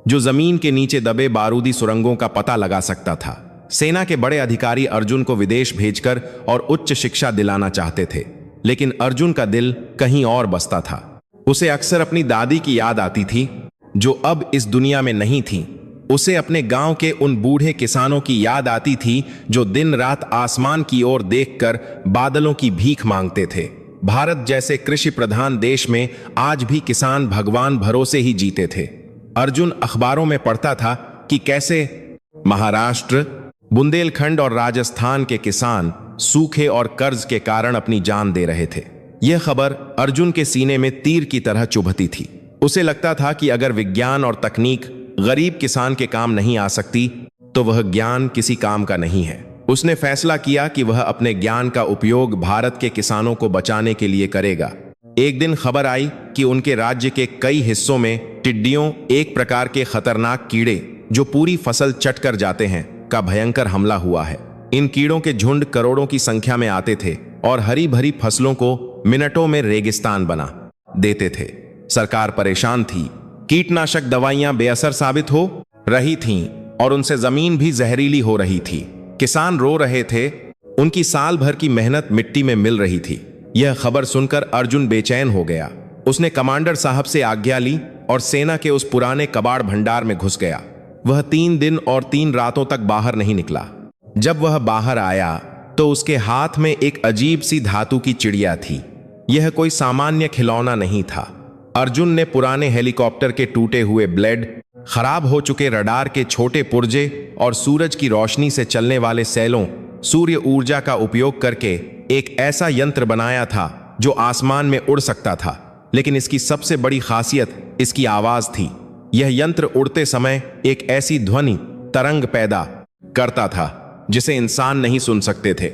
जो जमीन के नीचे दबे बारूदी सुरंगों का पता लगा सकता था। सेना के बड़े अधिकारी अर्जुन को विदेश भेजकर और उच्च शिक्षा दिलाना चाहते थे, लेकिन अर्जुन का दिल कहीं और बसता था। उसे अक्सर अपनी दादी की याद आती थी, जो अब इस दुनिया में नहीं थी। उसे अपने गांव के उन बूढ़े किसानों की याद आती थी जो दिन रात आसमान की ओर देखकर बादलों की भीख मांगते थे। भारत जैसे कृषि प्रधान देश में आज भी किसान भगवान भरोसे ही जीते थे। अर्जुन अखबारों में पढ़ता था कि कैसे महाराष्ट्र, बुंदेलखंड और राजस्थान के किसान सूखे और कर्ज के कारण अपनी जान दे रहे थे। यह खबर अर्जुन के सीने में तीर की तरह चुभती थी। उसे लगता था कि अगर विज्ञान और तकनीक गरीब किसान के काम नहीं आ सकती, तो वह ज्ञान किसी काम का नहीं है। उसने फैसला किया कि वह अपने ज्ञान का उपयोग भारत के किसानों को बचाने के लिए करेगा। एक दिन खबर आई कि उनके राज्य के कई हिस्सों में टिड्डियों, एक प्रकार के खतरनाक कीड़े जो पूरी फसल चट कर जाते हैं, का भयंकर हमला हुआ है। इन कीड़ों के झुंड करोड़ों की संख्या में आते थे और हरी भरी फसलों को मिनटों में रेगिस्तान बना देते थे। सरकार परेशान थी। कीटनाशक दवाइयां बेअसर साबित हो रही थीं और उनसे जमीन भी जहरीली हो रही थी। किसान रो रहे थे। उनकी साल भर की मेहनत मिट्टी में मिल रही थी। यह खबर सुनकर अर्जुन बेचैन हो गया। उसने कमांडर साहब से आज्ञा ली और सेना के उस पुराने कबाड़ भंडार में घुस गया। वह 3 दिन और 3 रातों तक बाहर नहीं निकला। जब वह बाहर आया तो उसके हाथ में एक अजीब सी धातु की चिड़िया थी। यह कोई सामान्य खिलौना नहीं था। अर्जुन ने पुराने हेलीकॉप्टर के टूटे हुए ब्लेड, खराब हो चुके रडार के छोटे पुर्जे और सूरज की रोशनी से चलने वाले सैलों सूर्य ऊर्जा का उपयोग करके एक ऐसा यंत्र बनाया था जो आसमान में उड़ सकता था। लेकिन इसकी सबसे बड़ी खासियत इसकी आवाज थी। यह यंत्र उड़ते समय एक ऐसी ध्वनि तरंग पैदा करता था जिसे इंसान नहीं सुन सकते थे,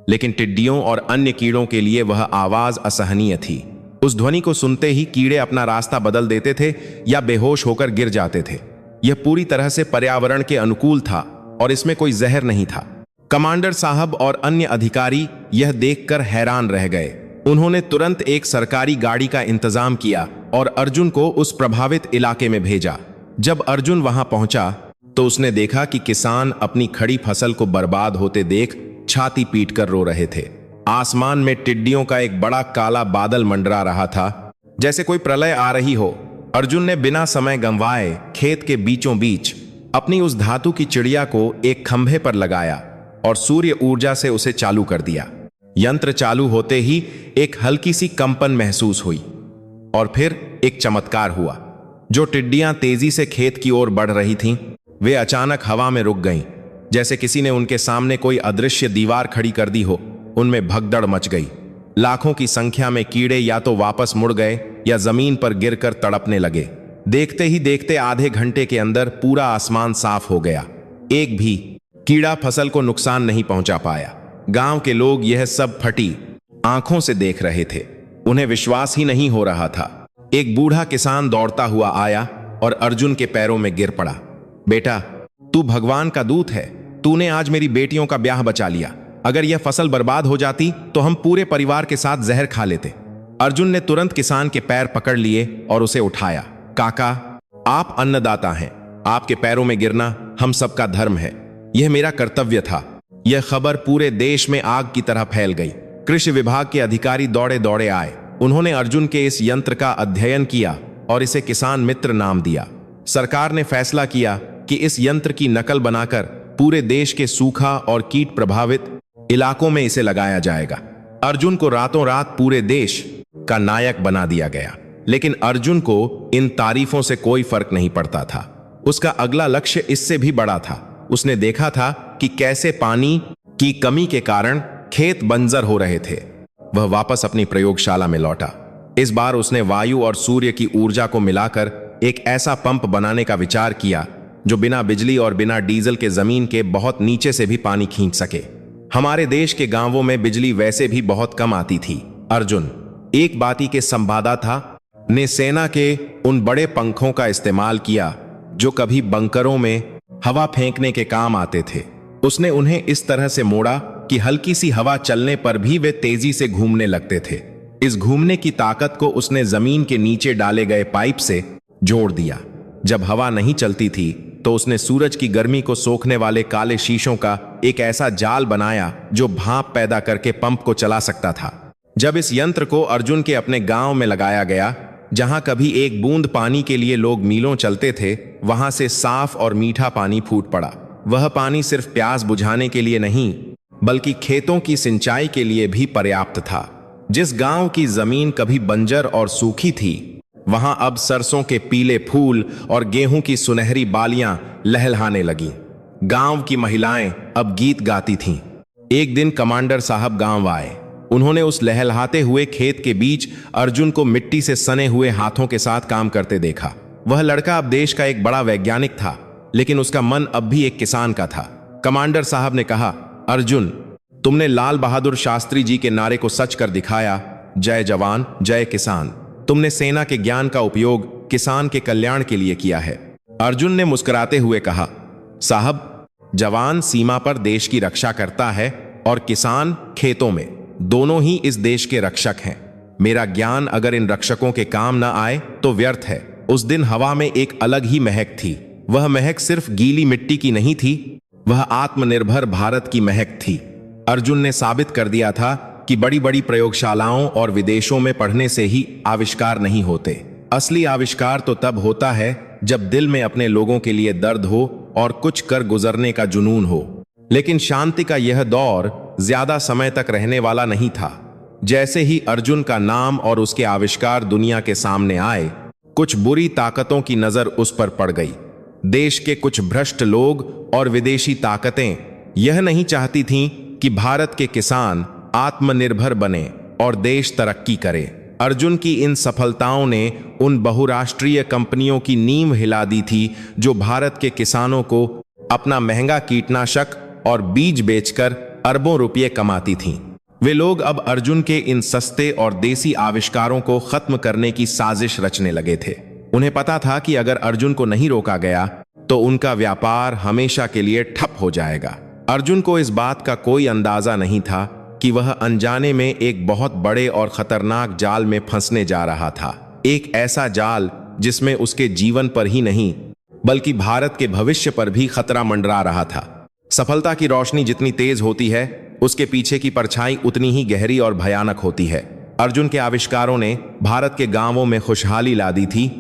लेकिन टिड्डियों और अन्य कीड़ों के लिए वह आवाज असहनीय थी। उस ध्वनि को सुनते ही कीड़े अपना रास्ता बदल देते थे या बेहोश होकर गिर जाते थे। यह पूरी तरह से पर्यावरण के अनुकूल था और इसमें कोई जहर नहीं था। कमांडर साहब और अन्य अधिकारी यह देखकर हैरान रह गए। उन्होंने तुरंत एक सरकारी गाड़ी का इंतजाम किया और अर्जुन को उस प्रभावित इलाके में भेजा। जब अर्जुन वहां पहुंचा तो उसने देखा कि किसान अपनी खड़ी फसल को बर्बाद होते देख छाती पीट कर रो रहे थे। आसमान में टिड्डियों का एक बड़ा काला बादल मंडरा रहा था, जैसे कोई प्रलय आ रही हो। अर्जुन ने बिना समय गंवाए खेत के बीचों बीच अपनी उस धातु की चिड़िया को एक खंभे पर लगाया और सूर्य ऊर्जा से उसे चालू कर दिया। यंत्र चालू होते ही एक हल्की सी कंपन महसूस हुई और फिर एक चमत्कार हुआ। जो टिड्डियां तेजी से खेत की ओर बढ़ रही थीं, वे अचानक हवा में रुक गईं, जैसे किसी ने उनके सामने कोई अदृश्य दीवार खड़ी कर दी हो। उनमें भगदड़ मच गई। लाखों की संख्या में कीड़े या तो वापस मुड़ गए या जमीन पर गिरकर तड़पने लगे। देखते ही देखते आधे घंटे के अंदर पूरा आसमान साफ हो गया। एक भी कीड़ा फसल को नुकसान नहीं पहुंचा पाया। गांव के लोग यह सब फटी आंखों से देख रहे थे। उन्हें विश्वास ही नहीं हो रहा था। एक बूढ़ा किसान दौड़ता हुआ आया और अर्जुन के पैरों में गिर पड़ा। बेटा, तू भगवान का दूत है। तूने आज मेरी बेटियों का ब्याह बचा लिया। अगर यह फसल बर्बाद हो जाती तो हम पूरे परिवार के साथ जहर खा लेते। अर्जुन ने तुरंत किसान के पैर पकड़ लिए और उसे उठाया। काका, आप अन्नदाता हैं। आपके पैरों में गिरना हम सबका धर्म है। यह मेरा कर्तव्य था। यह खबर पूरे देश में आग की तरह फैल गई। कृषि विभाग के अधिकारी दौड़े दौड़े आए। उन्होंने अर्जुन के इस यंत्र का अध्ययन किया और इसे किसान मित्र नाम दिया। सरकार ने फैसला किया कि इस यंत्र की नकल बनाकर पूरे देश के सूखा और कीट प्रभावित इलाकों में इसे लगाया जाएगा। अर्जुन को रातों रात पूरे देश का नायक बना दिया गया। लेकिन अर्जुन को इन तारीफों से कोई फर्क नहीं पड़ता था। उसका अगला लक्ष्य इससे भी बड़ा था। उसने देखा था कि कैसे पानी की कमी के कारण खेत बंजर हो रहे थे। वह वापस अपनी प्रयोगशाला में लौटा। इस बार उसने वायु और सूर्य की ऊर्जा को मिलाकर एक ऐसा पंप बनाने का विचार किया जो बिना बिजली और बिना डीजल के जमीन के बहुत नीचे से भी पानी खींच सके। हमारे देश के गांवों में बिजली वैसे भी बहुत कम आती थी। अर्जुन, एक बाती के संवाददाता ने सेना के उन बड़े पंखों का इस्तेमाल किया जो कभी बंकरों में हवा फेंकने के काम आते थे। उसने उन्हें इस तरह से मोड़ा कि हल्की सी हवा चलने पर भी वे तेजी से घूमने लगते थे। इस घूमने की ताकत को उसने जमीन के नीचे डाले गए पाइप से जोड़ दिया। जब हवा नहीं चलती थी तो उसने सूरज की गर्मी को सोखने वाले काले शीशों का एक ऐसा जाल बनाया जो भाप पैदा करके पंप को चला सकता था। जब इस यंत्र को अर्जुन के अपने गांव में लगाया गया, जहां कभी एक बूंद पानी के लिए लोग मीलों चलते थे, वहां से साफ और मीठा पानी फूट पड़ा। वह पानी सिर्फ प्यास बुझाने के लिए नहीं, बल्कि खेतों की सिंचाई के लिए भी पर्याप्त था। जिस गांव की जमीन कभी बंजर और सूखी थी, वहां अब सरसों के पीले फूल और गेहूं की सुनहरी बालियां लहलहाने लगीं। गांव की महिलाएं अब गीत गाती थीं। एक दिन कमांडर साहब गांव आए। उन्होंने उस लहलहाते हुए खेत के बीच अर्जुन को मिट्टी से सने हुए हाथों के साथ काम करते देखा। वह लड़का अब देश का एक बड़ा वैज्ञानिक था, लेकिन उसका मन अब भी एक किसान का था। कमांडर साहब ने कहा, अर्जुन, तुमने लाल बहादुर शास्त्री जी के नारे को सच कर दिखाया, जय जवान जय किसान। तुमने सेना के ज्ञान का उपयोग किसान के कल्याण के लिए किया है। अर्जुन ने मुस्कुराते हुए कहा, साहब, जवान सीमा पर देश की रक्षा करता है और किसान खेतों में, दोनों ही इस देश के रक्षक हैं। मेरा ज्ञान अगर इन रक्षकों के काम न आए तो व्यर्थ है। उस दिन हवा में एक अलग ही महक थी। वह महक सिर्फ गीली मिट्टी की नहीं थी, वह आत्मनिर्भर भारत की महक थी। अर्जुन ने साबित कर दिया था कि बड़ी बड़ी प्रयोगशालाओं और विदेशों में पढ़ने से ही आविष्कार नहीं होते। असली आविष्कार तो तब होता है जब दिल में अपने लोगों के लिए दर्द हो और कुछ कर गुजरने का जुनून हो। लेकिन शांति का यह दौर ज्यादा समय तक रहने वाला नहीं था। जैसे ही अर्जुन का नाम और उसके आविष्कार दुनिया के सामने आए, कुछ बुरी ताकतों की नजर उस पर पड़ गई। देश के कुछ भ्रष्ट लोग और विदेशी ताकतें यह नहीं चाहती थीं कि भारत के किसान आत्मनिर्भर बने और देश तरक्की करे। अर्जुन की इन सफलताओं ने उन बहुराष्ट्रीय कंपनियों की नींव हिला दी थी जो भारत के किसानों को अपना महंगा कीटनाशक और बीज बेचकर अरबों रुपये कमाती थीं। वे लोग अब अर्जुन के इन सस्ते और देसी आविष्कारों को खत्म करने की साजिश रचने लगे थे। उन्हें पता था कि अगर अर्जुन को नहीं रोका गया तो उनका व्यापार हमेशा के लिए ठप हो जाएगा। अर्जुन को इस बात का कोई अंदाजा नहीं था कि वह अनजाने में एक बहुत बड़े और खतरनाक जाल में फंसने जा रहा था। एक ऐसा जाल जिसमें उसके जीवन पर ही नहीं बल्कि भारत के भविष्य पर भी खतरा मंडरा रहा था। सफलता की रोशनी जितनी तेज होती है, उसके पीछे की परछाई उतनी ही गहरी और भयानक होती है। अर्जुन के आविष्कारों ने भारत के गांवों में खुशहाली ला दी थी,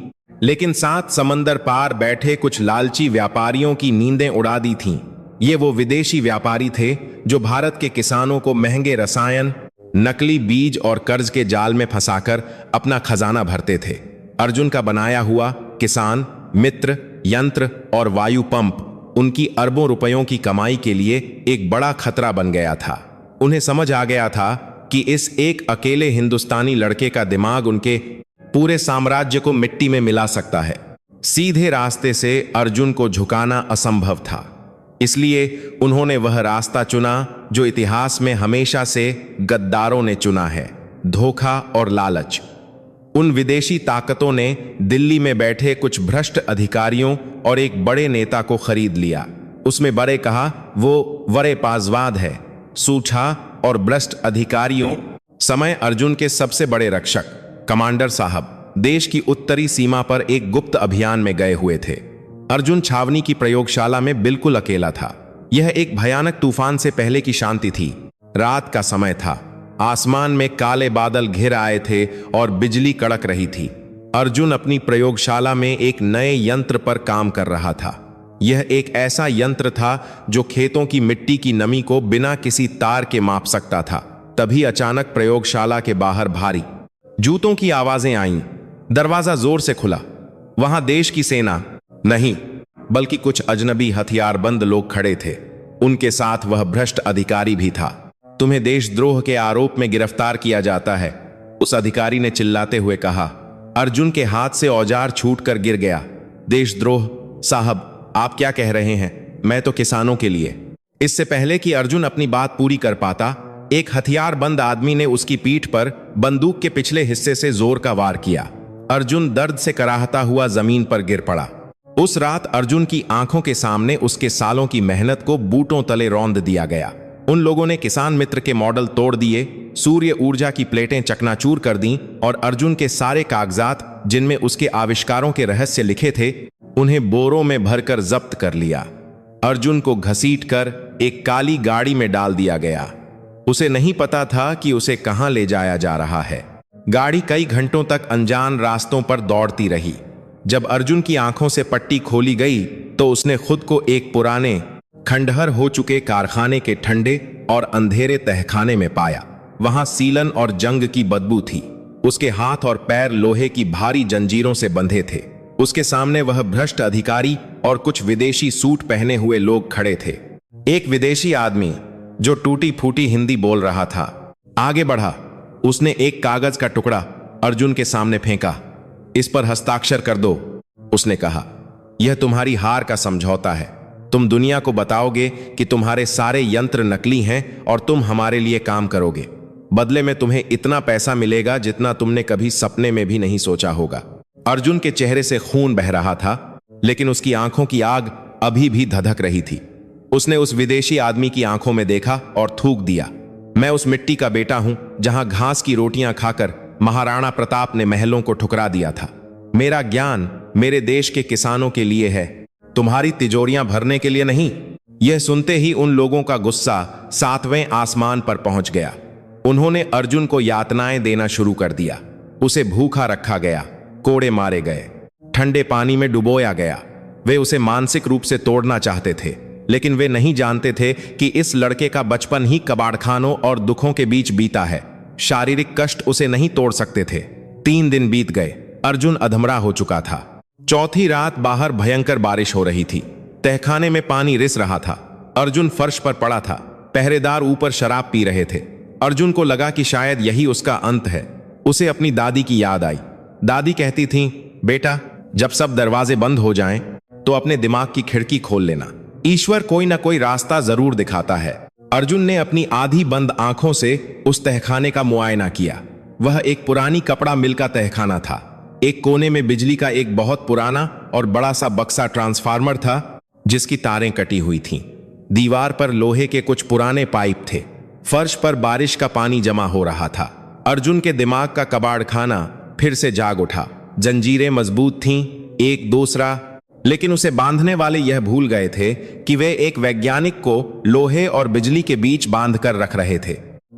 लेकिन 7 समंदर पार बैठे कुछ लालची व्यापारियों की नींदें उड़ा दी थीं। ये वो विदेशी व्यापारी थे जो भारत के किसानों को महंगे रसायन, नकली बीज और कर्ज के जाल में फंसाकर अपना खजाना भरते थे। अर्जुन का बनाया हुआ किसान मित्र यंत्र और वायु पंप उनकी अरबों रुपयों की कमाई के लिए एक बड़ा खतरा बन गया था। उन्हें समझ आ गया था कि इस एक अकेले हिंदुस्तानी लड़के का दिमाग उनके पूरे साम्राज्य को मिट्टी में मिला सकता है। सीधे रास्ते से अर्जुन को झुकाना असंभव था, इसलिए उन्होंने वह रास्ता चुना जो इतिहास में हमेशा से गद्दारों ने चुना है, धोखा और लालच। उन विदेशी ताकतों ने दिल्ली में बैठे कुछ भ्रष्ट अधिकारियों और एक बड़े नेता को खरीद लिया। उसमें बड़े कहा वो वरे पासवाद है। सूछा और भ्रष्ट अधिकारियों समय अर्जुन के सबसे बड़े रक्षक कमांडर साहब देश की उत्तरी सीमा पर एक गुप्त अभियान में गए हुए थे। अर्जुन छावनी की प्रयोगशाला में बिल्कुल अकेला था। यह एक भयानक तूफान से पहले की शांति थी। रात का समय था, आसमान में काले बादल घिर आए थे और बिजली कड़क रही थी। अर्जुन अपनी प्रयोगशाला में एक नए यंत्र पर काम कर रहा था। यह एक ऐसा यंत्र था जो खेतों की मिट्टी की नमी को बिना किसी तार के माप सकता था। तभी अचानक प्रयोगशाला के बाहर भारी जूतों की आवाजें आईं। दरवाजा जोर से खुला। वहां देश की सेना नहीं बल्कि कुछ अजनबी हथियारबंद लोग खड़े थे। उनके साथ वह भ्रष्ट अधिकारी भी था। तुम्हें देशद्रोह के आरोप में गिरफ्तार किया जाता है, उस अधिकारी ने चिल्लाते हुए कहा। अर्जुन के हाथ से औजार छूटकर गिर गया। देशद्रोह? साहब, आप क्या कह रहे हैं? मैं तो किसानों के लिए। इससे पहले कि अर्जुन अपनी बात पूरी कर पाता, एक हथियारबंद आदमी ने उसकी पीठ पर बंदूक के पिछले हिस्से से जोर का वार किया। अर्जुन दर्द से कराहता हुआ जमीन पर गिर पड़ा। उस रात अर्जुन की आंखों के सामने उसके सालों की मेहनत को बूटों तले रौंद दिया गया। उन लोगों ने किसान मित्र के मॉडल तोड़ दिए, सूर्य ऊर्जा की प्लेटें चकनाचूर कर दी और अर्जुन के सारे कागजात जिनमें उसके आविष्कारों के रहस्य लिखे थे, उन्हें बोरों में भरकर जब्त कर लिया। अर्जुन को घसीटकर एक काली गाड़ी में डाल दिया गया। उसे नहीं पता था कि उसे कहां ले जाया जा रहा है। गाड़ी कई घंटों तक अनजान रास्तों पर दौड़ती रही। जब अर्जुन की आंखों से पट्टी खोली गई तो उसने खुद को एक पुराने खंडहर हो चुके कारखाने के ठंडे और अंधेरे तहखाने में पाया। वहां सीलन और जंग की बदबू थी। उसके हाथ और पैर लोहे की भारी जंजीरों से बंधे थे। उसके सामने वह भ्रष्ट अधिकारी और कुछ विदेशी सूट पहने हुए लोग खड़े थे। एक विदेशी आदमी जो टूटी फूटी हिंदी बोल रहा था आगे बढ़ा। उसने एक कागज का टुकड़ा अर्जुन के सामने फेंका। इस पर हस्ताक्षर कर दो, उसने कहा। यह तुम्हारी हार का समझौता है। तुम दुनिया को बताओगे कि तुम्हारे सारे यंत्र नकली हैं और तुम हमारे लिए काम करोगे। बदले में तुम्हें इतना पैसा मिलेगा जितना तुमने कभी सपने में भी नहीं सोचा होगा। अर्जुन के चेहरे से खून बह रहा था, लेकिन उसकी आंखों की आग अभी भी धधक रही थी। उसने उस विदेशी आदमी की आंखों में देखा और थूक दिया, मैं उस मिट्टी का बेटा हूं जहां घास की रोटियां खाकर महाराणा प्रताप ने महलों को ठुकरा दिया था। मेरा ज्ञान मेरे देश के किसानों के लिए है, तुम्हारी तिजोरियां भरने के लिए नहीं। यह सुनते ही उन लोगों का गुस्सा 7वें आसमान पर पहुंच गया। उन्होंने अर्जुन को यातनाएं देना शुरू कर दिया। उसे भूखा रखा गया, कोड़े मारे गए, ठंडे पानी में डुबोया गया। वे उसे मानसिक रूप से तोड़ना चाहते थे, लेकिन वे नहीं जानते थे कि इस लड़के का बचपन ही कबाड़खानों और दुखों के बीच बीता है। शारीरिक कष्ट उसे नहीं तोड़ सकते थे। 3 दिन बीत गए। अर्जुन अधमरा हो चुका था। चौथी रात बाहर भयंकर बारिश हो रही थी। तहखाने में पानी रिस रहा था। अर्जुन फर्श पर पड़ा था। पहरेदार ऊपर शराब पी रहे थे। अर्जुन को लगा कि शायद यही उसका अंत है। उसे अपनी दादी की याद आई। दादी कहती थीं, बेटा, जब सब दरवाजे बंद हो जाएं, तो अपने दिमाग की खिड़की खोल लेना। ईश्वर कोई ना कोई रास्ता जरूर दिखाता है। अर्जुन ने अपनी आधी बंद आंखों से उस तहखाने का मुआयना किया। वह एक पुरानी कपड़ा मिल का तहखाना था। एक कोने में बिजली का एक बहुत पुराना और बड़ा सा बक्सा ट्रांसफार्मर था, जिसकी तारें कटी हुई थीं। दीवार पर लोहे के कुछ पुराने पाइप थे। फर्श पर बारिश का पानी जमा हो रहा था। अर्जुन के दिमाग का कबाड़खाना फिर से जाग उठा। जंजीरें मजबूत थीं, एक दूसरा, लेकिन उसे बांधने वाले यह भूल गए थे कि वे एक वैज्ञानिक को लोहे और बिजली के बीच बांधकर रख रहे थे।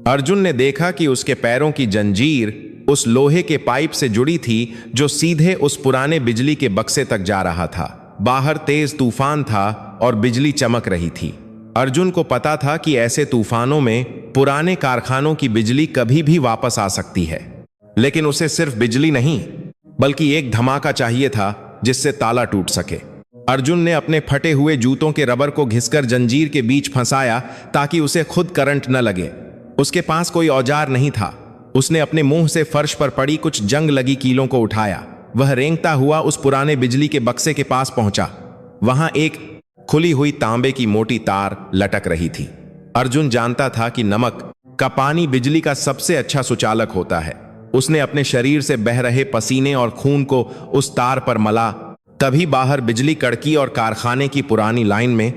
अर्जुन ने देखा कि उसके पैरों की जंजीर उस लोहे के पाइप से जुड़ी थी जो सीधे उस पुराने बिजली के बक्से तक जा रहा था। बाहर तेज तूफान था और बिजली चमक रही थी। अर्जुन को पता था कि ऐसे तूफानों में पुराने कारखानों की बिजली कभी भी वापस आ सकती है, लेकिन उसे सिर्फ बिजली नहीं बल्कि एक धमाका चाहिए था जिससे ताला टूट सके। अर्जुन ने अपने फटे हुए जूतों के रबर को घिसकर जंजीर के बीच फंसाया ताकि उसे खुद करंट न लगे। उसके पास कोई औजार नहीं था। उसने अपने मुंह से फर्श पर पड़ी कुछ जंग लगी कीलों को उठाया। वह रेंगता हुआ उस पुराने बिजली के बक्से के पास पहुंचा। वहां एक खुली हुई तांबे की मोटी तार लटक रही थी। अर्जुन जानता था कि नमक का पानी बिजली का सबसे अच्छा सुचालक होता है। उसने अपने शरीर से बह रहे पसीने और खून को उस तार पर मला। तभी बाहर बिजली कड़की और कारखाने की पुरानी लाइन में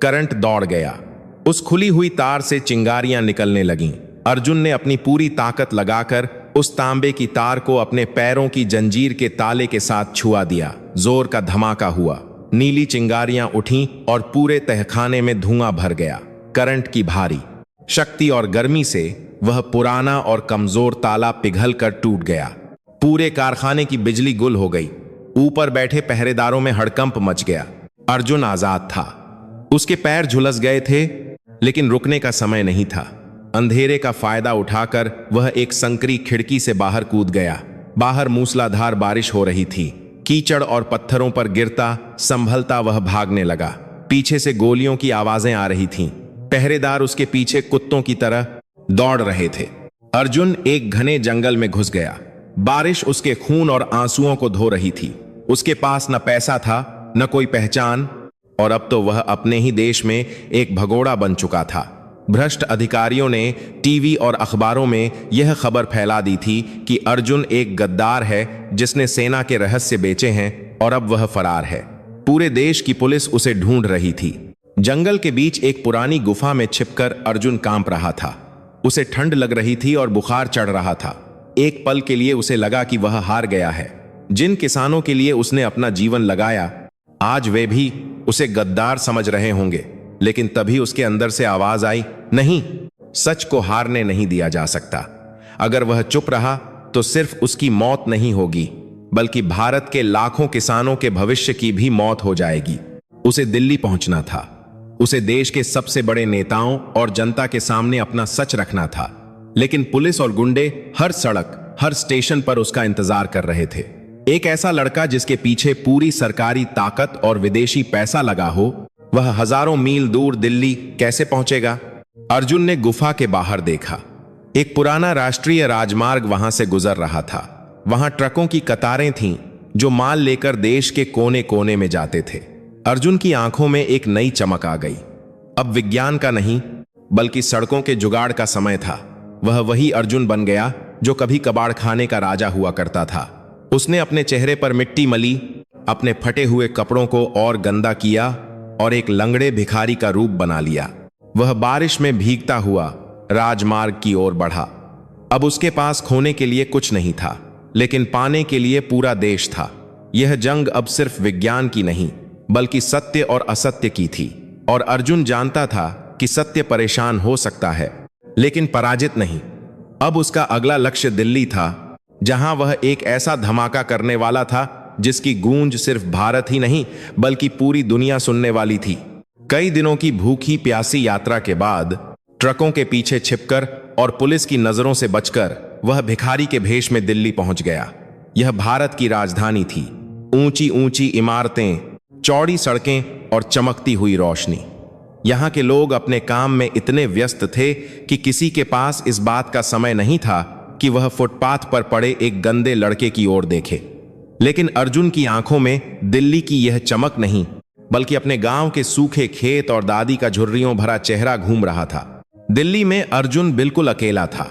करंट दौड़ गया। उस खुली हुई तार से चिंगारियां निकलने लगीं। अर्जुन ने अपनी पूरी ताकत लगाकर उस तांबे की तार को अपने पैरों की जंजीर के ताले के साथ छुआ दिया। जोर का धमाका हुआ। नीली चिंगारियां उठीं और पूरे तहखाने में धुआं भर गया। करंट की भारी शक्ति और गर्मी से वह पुराना और कमजोर ताला पिघल कर टूट गया। पूरे कारखाने की बिजली गुल हो गई। ऊपर बैठे पहरेदारों में हड़कंप मच गया। अर्जुन आजाद था। उसके पैर झुलस गए थे, लेकिन रुकने का समय नहीं था। अंधेरे का फायदा उठाकर वह एक संकरी खिड़की से बाहर कूद गया। बाहर मूसलाधार बारिश हो रही थी। कीचड़ और पत्थरों पर गिरता संभलता वह भागने लगा। पीछे से गोलियों की आवाजें आ रही थीं। पहरेदार उसके पीछे कुत्तों की तरह दौड़ रहे थे। अर्जुन एक घने जंगल में घुस गया। बारिश उसके खून और आंसुओं को धो रही थी। उसके पास न पैसा था, न कोई पहचान, और अब तो वह अपने ही देश में एक भगोड़ा बन चुका था। भ्रष्ट अधिकारियों ने टीवी और अखबारों में यह खबर फैला दी थी कि अर्जुन एक गद्दार है जिसने सेना के रहस्य बेचे हैं और अब वह फरार है। पूरे देश की पुलिस उसे ढूंढ रही थी। जंगल के बीच एक पुरानी गुफा में छिपकर अर्जुन कांप रहा था। उसे ठंड लग रही थी और बुखार चढ़ रहा था। एक पल के लिए उसे लगा कि वह हार गया है। जिन किसानों के लिए उसने अपना जीवन लगाया, आज वे भी उसे गद्दार समझ रहे होंगे। लेकिन तभी उसके अंदर से आवाज आई, नहीं, सच को हारने नहीं दिया जा सकता। अगर वह चुप रहा तो सिर्फ उसकी मौत नहीं होगी, बल्कि भारत के लाखों किसानों के भविष्य की भी मौत हो जाएगी। उसे दिल्ली पहुंचना था। उसे देश के सबसे बड़े नेताओं और जनता के सामने अपना सच रखना था। लेकिन पुलिस और गुंडे हर सड़क, हर स्टेशन पर उसका इंतजार कर रहे थे। एक ऐसा लड़का जिसके पीछे पूरी सरकारी ताकत और विदेशी पैसा लगा हो, वह हजारों मील दूर दिल्ली कैसे पहुंचेगा? अर्जुन ने गुफा के बाहर देखा। एक पुराना राष्ट्रीय राजमार्ग वहां से गुजर रहा था। वहां ट्रकों की कतारें थीं जो माल लेकर देश के कोने कोने में जाते थे। अर्जुन की आंखों में एक नई चमक आ गई। अब विज्ञान का नहीं, बल्कि सड़कों के जुगाड़ का समय था। वह वही अर्जुन बन गया जो कभी कबाड़ खाने का राजा हुआ करता था। उसने अपने चेहरे पर मिट्टी मली, अपने फटे हुए कपड़ों को और गंदा किया और एक लंगड़े भिखारी का रूप बना लिया। वह बारिश में भीगता हुआ राजमार्ग की ओर बढ़ा। अब उसके पास खोने के लिए कुछ नहीं था, लेकिन पाने के लिए पूरा देश था। यह जंग अब सिर्फ विज्ञान की नहीं, बल्कि सत्य और असत्य की थी। और अर्जुन जानता था कि सत्य परेशान हो सकता है, लेकिन पराजित नहीं। अब उसका अगला लक्ष्य दिल्ली था, जहां वह एक ऐसा धमाका करने वाला था जिसकी गूंज सिर्फ भारत ही नहीं, बल्कि पूरी दुनिया सुनने वाली थी। कई दिनों की भूखी प्यासी यात्रा के बाद ट्रकों के पीछे छिपकर और पुलिस की नजरों से बचकर वह भिखारी के भेष में दिल्ली पहुंच गया। यह भारत की राजधानी थी। ऊंची ऊंची इमारतें, चौड़ी सड़कें और चमकती हुई रोशनी। यहां के लोग अपने काम में इतने व्यस्त थे कि किसी के पास इस बात का समय नहीं था कि वह फुटपाथ पर पड़े एक गंदे लड़के की ओर देखे। लेकिन अर्जुन की आंखों में दिल्ली की यह चमक नहीं, बल्कि अपने गांव के सूखे खेत और दादी का झुर्रियों भरा चेहरा घूम रहा था। दिल्ली में अर्जुन बिल्कुल अकेला था।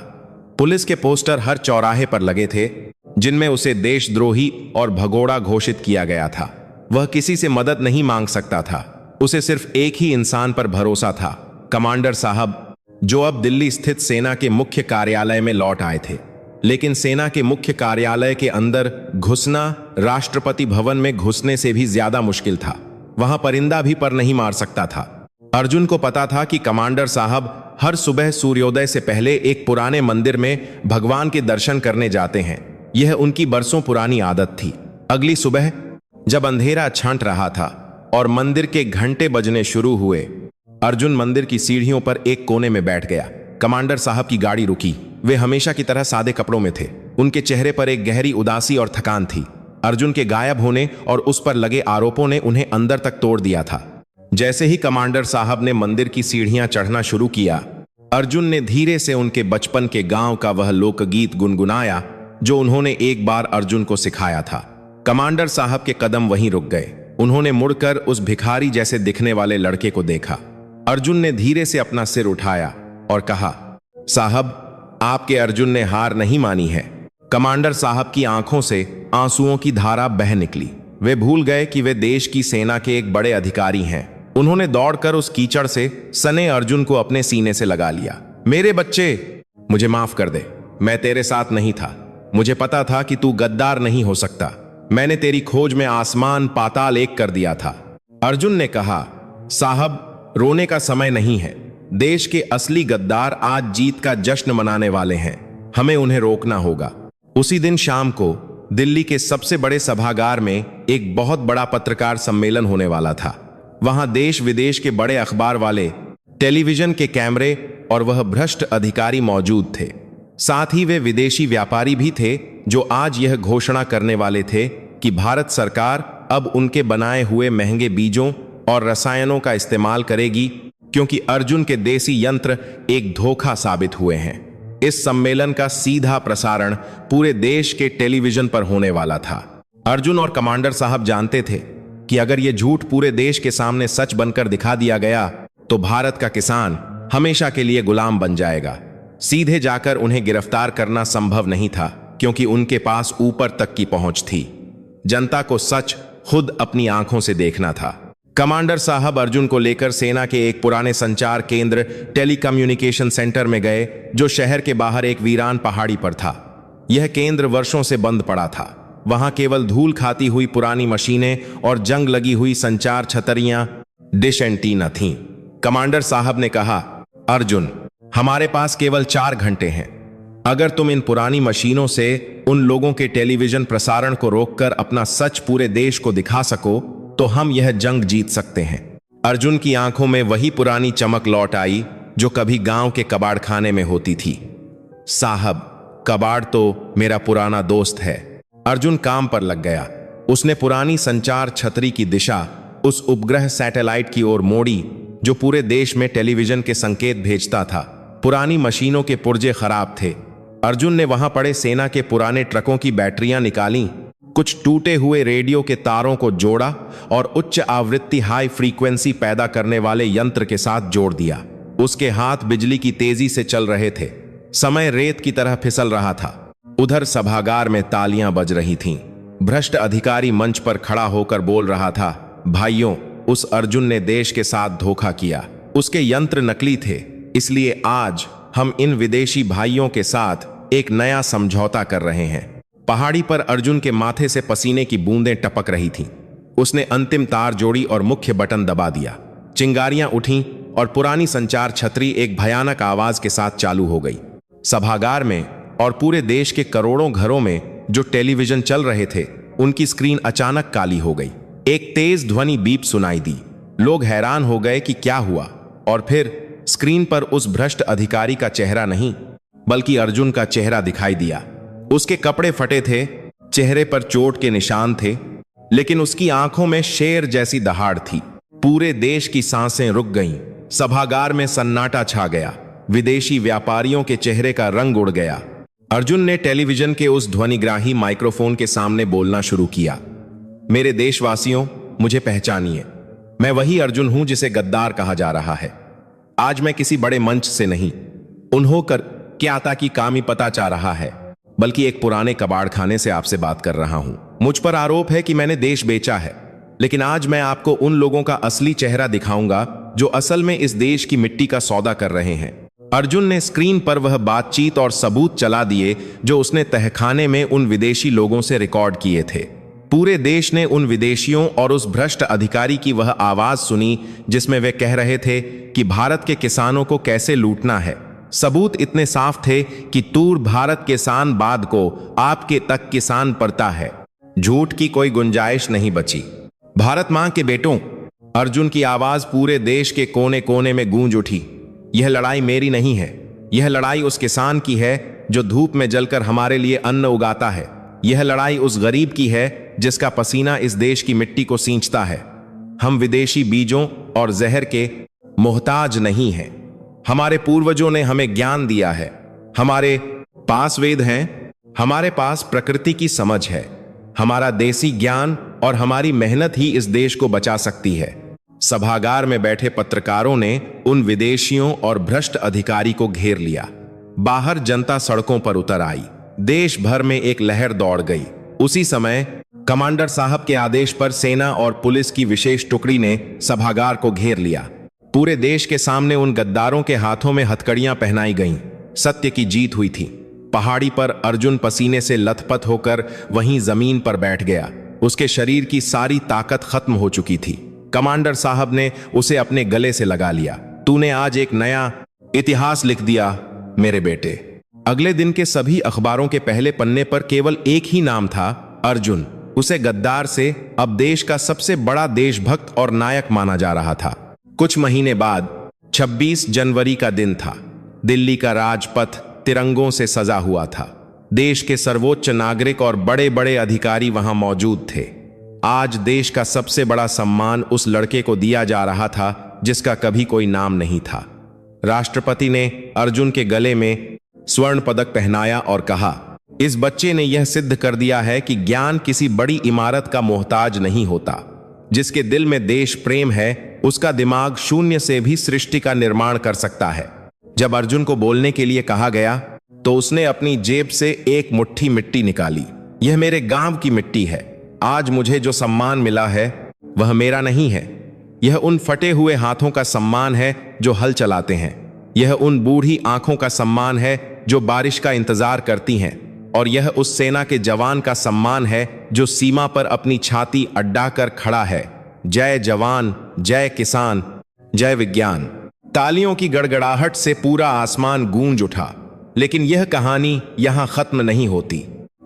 पुलिस के पोस्टर हर चौराहे पर लगे थे, जिनमें उसे देशद्रोही और भगोड़ा घोषित किया गया था। वह किसी से मदद नहीं मांग सकता था। उसे सिर्फ एक ही इंसान पर भरोसा था, कमांडर साहब, जो अब दिल्ली स्थित सेना के मुख्य कार्यालय में लौट आए थे। लेकिन सेना के मुख्य कार्यालय के अंदर घुसना राष्ट्रपति भवन में घुसने से भी ज्यादा मुश्किल था। वहां परिंदा भी पर नहीं मार सकता था। अर्जुन को पता था कि कमांडर साहब हर सुबह सूर्योदय से पहले एक पुराने मंदिर में भगवान के दर्शन करने जाते हैं। यह उनकी बरसों पुरानी आदत थी। अगली सुबह जब अंधेरा छंट रहा था और मंदिर के घंटे बजने शुरू हुए, अर्जुन मंदिर की सीढ़ियों पर एक कोने में बैठ गया। कमांडर साहब की गाड़ी रुकी। वे हमेशा की तरह सादे कपड़ों में थे। उनके चेहरे पर एक गहरी उदासी और थकान थी। अर्जुन के गायब होने और उस पर लगे आरोपों ने उन्हें अंदर तक तोड़ दिया था। जैसे ही कमांडर साहब ने मंदिर की सीढ़ियां चढ़ना शुरू किया, अर्जुन ने धीरे से उनके बचपन के गांव का वह लोकगीत गुनगुनाया जो उन्होंने एक बार अर्जुन को सिखाया था। कमांडर साहब के कदम वहीं रुक गए। उन्होंने मुड़कर उस भिखारी जैसे दिखने वाले लड़के को देखा। अर्जुन ने धीरे से अपना सिर उठाया और कहा, साहब, आपके अर्जुन ने हार नहीं मानी है। कमांडर साहब की आंखों से आंसुओं की धारा बह निकली। वे भूल गए कि वे देश की सेना के एक बड़े अधिकारी हैं। उन्होंने दौड़कर उस कीचड़ से सने अर्जुन को अपने सीने से लगा लिया। मेरे बच्चे, मुझे माफ कर दे। मैं तेरे साथ नहीं था। मुझे पता था कि तू गद्दार नहीं हो सकता। मैंने तेरी खोज में आसमान पाताल एक कर दिया था। अर्जुन ने कहा, साहब, रोने का समय नहीं है। देश के असली गद्दार आज जीत का जश्न मनाने वाले हैं। हमें उन्हें रोकना होगा। उसी दिन शाम को दिल्ली के सबसे बड़े सभागार में एक बहुत बड़ा पत्रकार सम्मेलन होने वाला था। वहां देश विदेश के बड़े अखबार वाले, टेलीविजन के कैमरे और वह भ्रष्ट अधिकारी मौजूद थे। साथ ही वे विदेशी व्यापारी भी थे जो आज यह घोषणा करने वाले थे कि भारत सरकार अब उनके बनाए हुए महंगे बीजों और रसायनों का इस्तेमाल करेगी क्योंकि अर्जुन के देसी यंत्र एक धोखा साबित हुए हैं। इस सम्मेलन का सीधा प्रसारण पूरे देश के टेलीविजन पर होने वाला था। अर्जुन और कमांडर साहब जानते थे कि अगर यह झूठ पूरे देश के सामने सच बनकर दिखा दिया गया तो भारत का किसान हमेशा के लिए गुलाम बन जाएगा। सीधे जाकर उन्हें गिरफ्तार करना संभव नहीं था, क्योंकि उनके पास ऊपर तक की पहुंच थी। जनता को सच खुद अपनी आंखों से देखना था। कमांडर साहब अर्जुन को लेकर सेना के एक पुराने संचार केंद्र टेलीकम्युनिकेशन सेंटर में गए, जो शहर के बाहर एक वीरान पहाड़ी पर था। यह केंद्र वर्षों से बंद पड़ा था। वहां केवल धूल खाती हुई पुरानी मशीनें और जंग लगी हुई संचार छतरियां, डिश एंटीना थीं। कमांडर साहब ने कहा, अर्जुन, हमारे पास केवल 4 घंटे हैं। अगर तुम इन पुरानी मशीनों से उन लोगों के टेलीविजन प्रसारण को रोककर अपना सच पूरे देश को दिखा सको तो हम यह जंग जीत सकते हैं। अर्जुन की आंखों में वही पुरानी चमक लौट आई जो कभी गांव के कबाड़खाने में होती थी। साहब, कबाड़ तो मेरा पुराना दोस्त है। अर्जुन काम पर लग गया। उसने पुरानी संचार छतरी की दिशा उस उपग्रह सैटेलाइट की ओर मोड़ी जो पूरे देश में टेलीविजन के संकेत भेजता था। पुरानी मशीनों के पुर्जे खराब थे। अर्जुन ने वहां पड़े सेना के पुराने ट्रकों की बैटरियां निकालीं, कुछ टूटे हुए रेडियो के तारों को जोड़ा और उच्च आवृत्ति हाई फ्रीक्वेंसी पैदा करने वाले यंत्र के साथ जोड़ दिया। उसके हाथ बिजली की तेजी से चल रहे थे। समय रेत की तरह फिसल रहा था। उधर सभागार में तालियां बज रही थीं। भ्रष्ट अधिकारी मंच पर खड़ा होकर बोल रहा था, भाइयों, उस अर्जुन ने देश के साथ धोखा किया। उसके यंत्र नकली थे, इसलिए आज हम इन विदेशी भाइयों के साथ एक नया समझौता कर रहे हैं। पहाड़ी पर अर्जुन के माथे से पसीने की बूंदें टपक रही थीं। उसने अंतिम तार जोड़ी और मुख्य बटन दबा दिया। चिंगारियां उठीं और पुरानी संचार छतरी एक भयानक आवाज के साथ चालू हो गई। सभागार में और पूरे देश के करोड़ों घरों में जो टेलीविजन चल रहे थे, उनकी स्क्रीन अचानक काली हो गई। एक तेज ध्वनि बीप सुनाई दी। लोग हैरान हो गए कि क्या हुआ, और फिर स्क्रीन पर उस भ्रष्ट अधिकारी का चेहरा नहीं बल्कि अर्जुन का चेहरा दिखाई दिया। उसके कपड़े फटे थे, चेहरे पर चोट के निशान थे, लेकिन उसकी आंखों में शेर जैसी दहाड़ थी। पूरे देश की सांसें रुक गईं। सभागार में सन्नाटा छा गया। विदेशी व्यापारियों के चेहरे का रंग उड़ गया। अर्जुन ने टेलीविजन के उस ध्वनिग्राही माइक्रोफोन के सामने बोलना शुरू किया, मेरे देशवासियों, मुझे पहचानिए। मैं वही अर्जुन हूं जिसे गद्दार कहा जा रहा है। आज मैं किसी बड़े मंच से नहीं, उन्हों कर क्याता की कामी पता चाह रहा है, बल्कि एक पुराने कबाड़खाने से आपसे बात कर रहा हूं। मुझ पर आरोप है कि मैंने देश बेचा है, लेकिन आज मैं आपको उन लोगों का असली चेहरा दिखाऊंगा जो असल में इस देश की मिट्टी का सौदा कर रहे हैं। अर्जुन ने स्क्रीन पर वह बातचीत और सबूत चला दिए जो उसने तहखाने में उन विदेशी लोगों से रिकॉर्ड किए थे। पूरे देश ने उन विदेशियों और उस भ्रष्ट अधिकारी की वह आवाज सुनी जिसमें वे कह रहे थे कि भारत के किसानों को कैसे लूटना है। सबूत इतने साफ थे कि तूर भारत किसान बाद को आपके तक किसान पड़ता है। झूठ की कोई गुंजाइश नहीं बची। भारत मां के बेटों, अर्जुन की आवाज पूरे देश के कोने कोने में गूंज उठी। यह लड़ाई मेरी नहीं है, यह लड़ाई उस किसान की है जो धूप में जलकर हमारे लिए अन्न उगाता है। यह लड़ाई उस गरीब की है जिसका पसीना इस देश की मिट्टी को सींचता है। हम विदेशी बीजों और जहर के मोहताज नहीं हैं। हमारे पूर्वजों ने हमें ज्ञान दिया है। हमारे पास वेद हैं, हमारे पास प्रकृति की समझ है। हमारा देसी ज्ञान और हमारी मेहनत ही इस देश को बचा सकती है। सभागार में बैठे पत्रकारों ने उन विदेशियों और भ्रष्ट अधिकारी को घेर लिया। बाहर जनता सड़कों पर उतर आई। देश भर में एक लहर दौड़ गई। उसी समय कमांडर साहब के आदेश पर सेना और पुलिस की विशेष टुकड़ी ने सभागार को घेर लिया। पूरे देश के सामने उन गद्दारों के हाथों में हथकड़ियां पहनाई गईं। सत्य की जीत हुई थी। पहाड़ी पर अर्जुन पसीने से लथपथ होकर वहीं जमीन पर बैठ गया। उसके शरीर की सारी ताकत खत्म हो चुकी थी। कमांडर साहब ने उसे अपने गले से लगा लिया। तूने आज एक नया इतिहास लिख दिया मेरे बेटे। अगले दिन के सभी अखबारों के पहले पन्ने पर केवल एक ही नाम था, अर्जुन। उसे गद्दार से अब देश का सबसे बड़ा देशभक्त और नायक माना जा रहा था। कुछ महीने बाद 26 जनवरी का दिन था। दिल्ली का राजपथ तिरंगों से सजा हुआ था। देश के सर्वोच्च नागरिक और बड़े बड़े अधिकारी वहां मौजूद थे। आज देश का सबसे बड़ा सम्मान उस लड़के को दिया जा रहा था जिसका कभी कोई नाम नहीं था। राष्ट्रपति ने अर्जुन के गले में स्वर्ण पदक पहनाया और कहा, इस बच्चे ने यह सिद्ध कर दिया है कि ज्ञान किसी बड़ी इमारत का मोहताज नहीं होता। जिसके दिल में देश प्रेम है, उसका दिमाग शून्य से भी सृष्टि का निर्माण कर सकता है। जब अर्जुन को बोलने के लिए कहा गया तो उसने अपनी जेब से एक मुट्ठी मिट्टी निकाली। यह मेरे गांव की मिट्टी है। आज मुझे जो सम्मान मिला है वह मेरा नहीं है। यह उन फटे हुए हाथों का सम्मान है जो हल चलाते हैं। यह उन बूढ़ी आंखों का सम्मान है जो बारिश का इंतजार करती हैं। और यह उस सेना के जवान का सम्मान है जो सीमा पर अपनी छाती अड्डा कर खड़ा है। जय जवान, जय किसान, जय विज्ञान। तालियों की गड़गड़ाहट से पूरा आसमान गूंज उठा। लेकिन यह कहानी यहां खत्म नहीं होती।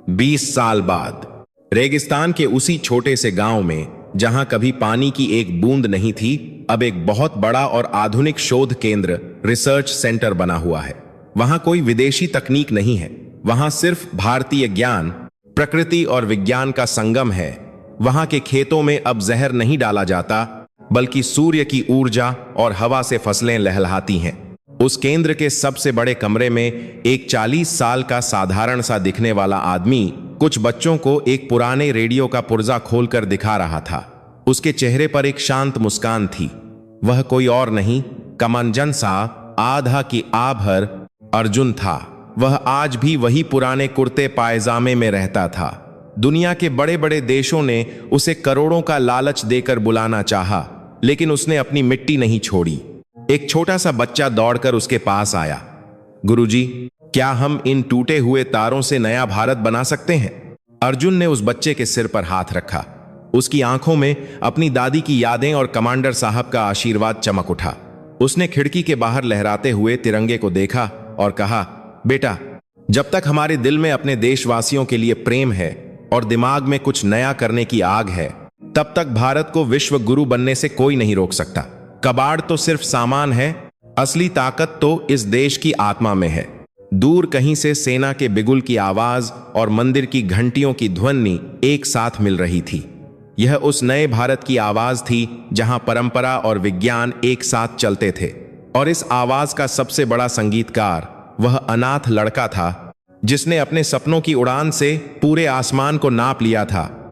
20 साल बाद रेगिस्तान के उसी छोटे से गांव में, जहां कभी पानी की एक बूंद नहीं थी, अब एक बहुत बड़ा और आधुनिक शोध केंद्र, रिसर्च सेंटर बना हुआ है। वहां कोई विदेशी तकनीक नहीं है। वहां सिर्फ भारतीय ज्ञान, प्रकृति और विज्ञान का संगम है। वहां के खेतों में अब जहर नहीं डाला जाता, बल्कि सूर्य की ऊर्जा और हवा से फसलें लहलहाती हैं। उस केंद्र के सबसे बड़े कमरे में एक 40 साल का साधारण सा दिखने वाला आदमी कुछ बच्चों को एक पुराने रेडियो का पुर्जा खोलकर दिखा रहा था। उसके चेहरे पर एक शांत मुस्कान थी। वह कोई और नहीं, कमंजन सा आधा की आभर अर्जुन था। वह आज भी वही पुराने कुर्ते पायजामे में रहता था। दुनिया के बड़े बड़े देशों ने उसे करोड़ों का लालच देकर बुलाना चाहा, लेकिन उसने अपनी मिट्टी नहीं छोड़ी। एक छोटा सा बच्चा दौड़कर उसके पास आया। गुरुजी, क्या हम इन टूटे हुए तारों से नया भारत बना सकते हैं? अर्जुन ने उस बच्चे के सिर पर हाथ रखा। उसकी आंखों में अपनी दादी की यादें और कमांडर साहब का आशीर्वाद चमक उठा। उसने खिड़की के बाहर लहराते हुए तिरंगे को देखा और कहा, बेटा, जब तक हमारे दिल में अपने देशवासियों के लिए प्रेम है और दिमाग में कुछ नया करने की आग है, तब तक भारत को विश्व गुरु बनने से कोई नहीं रोक सकता। कबाड़ तो सिर्फ सामान है, असली ताकत तो इस देश की आत्मा में है। दूर कहीं से सेना के बिगुल की आवाज और मंदिर की घंटियों की ध्वनि एक साथ मिल रही थी। यह उस नए भारत की आवाज थी जहां परंपरा और विज्ञान एक साथ चलते थे। और इस आवाज का सबसे बड़ा संगीतकार वह अनाथ लड़का था जिसने अपने सपनों की उड़ान से पूरे आसमान को नाप लिया था।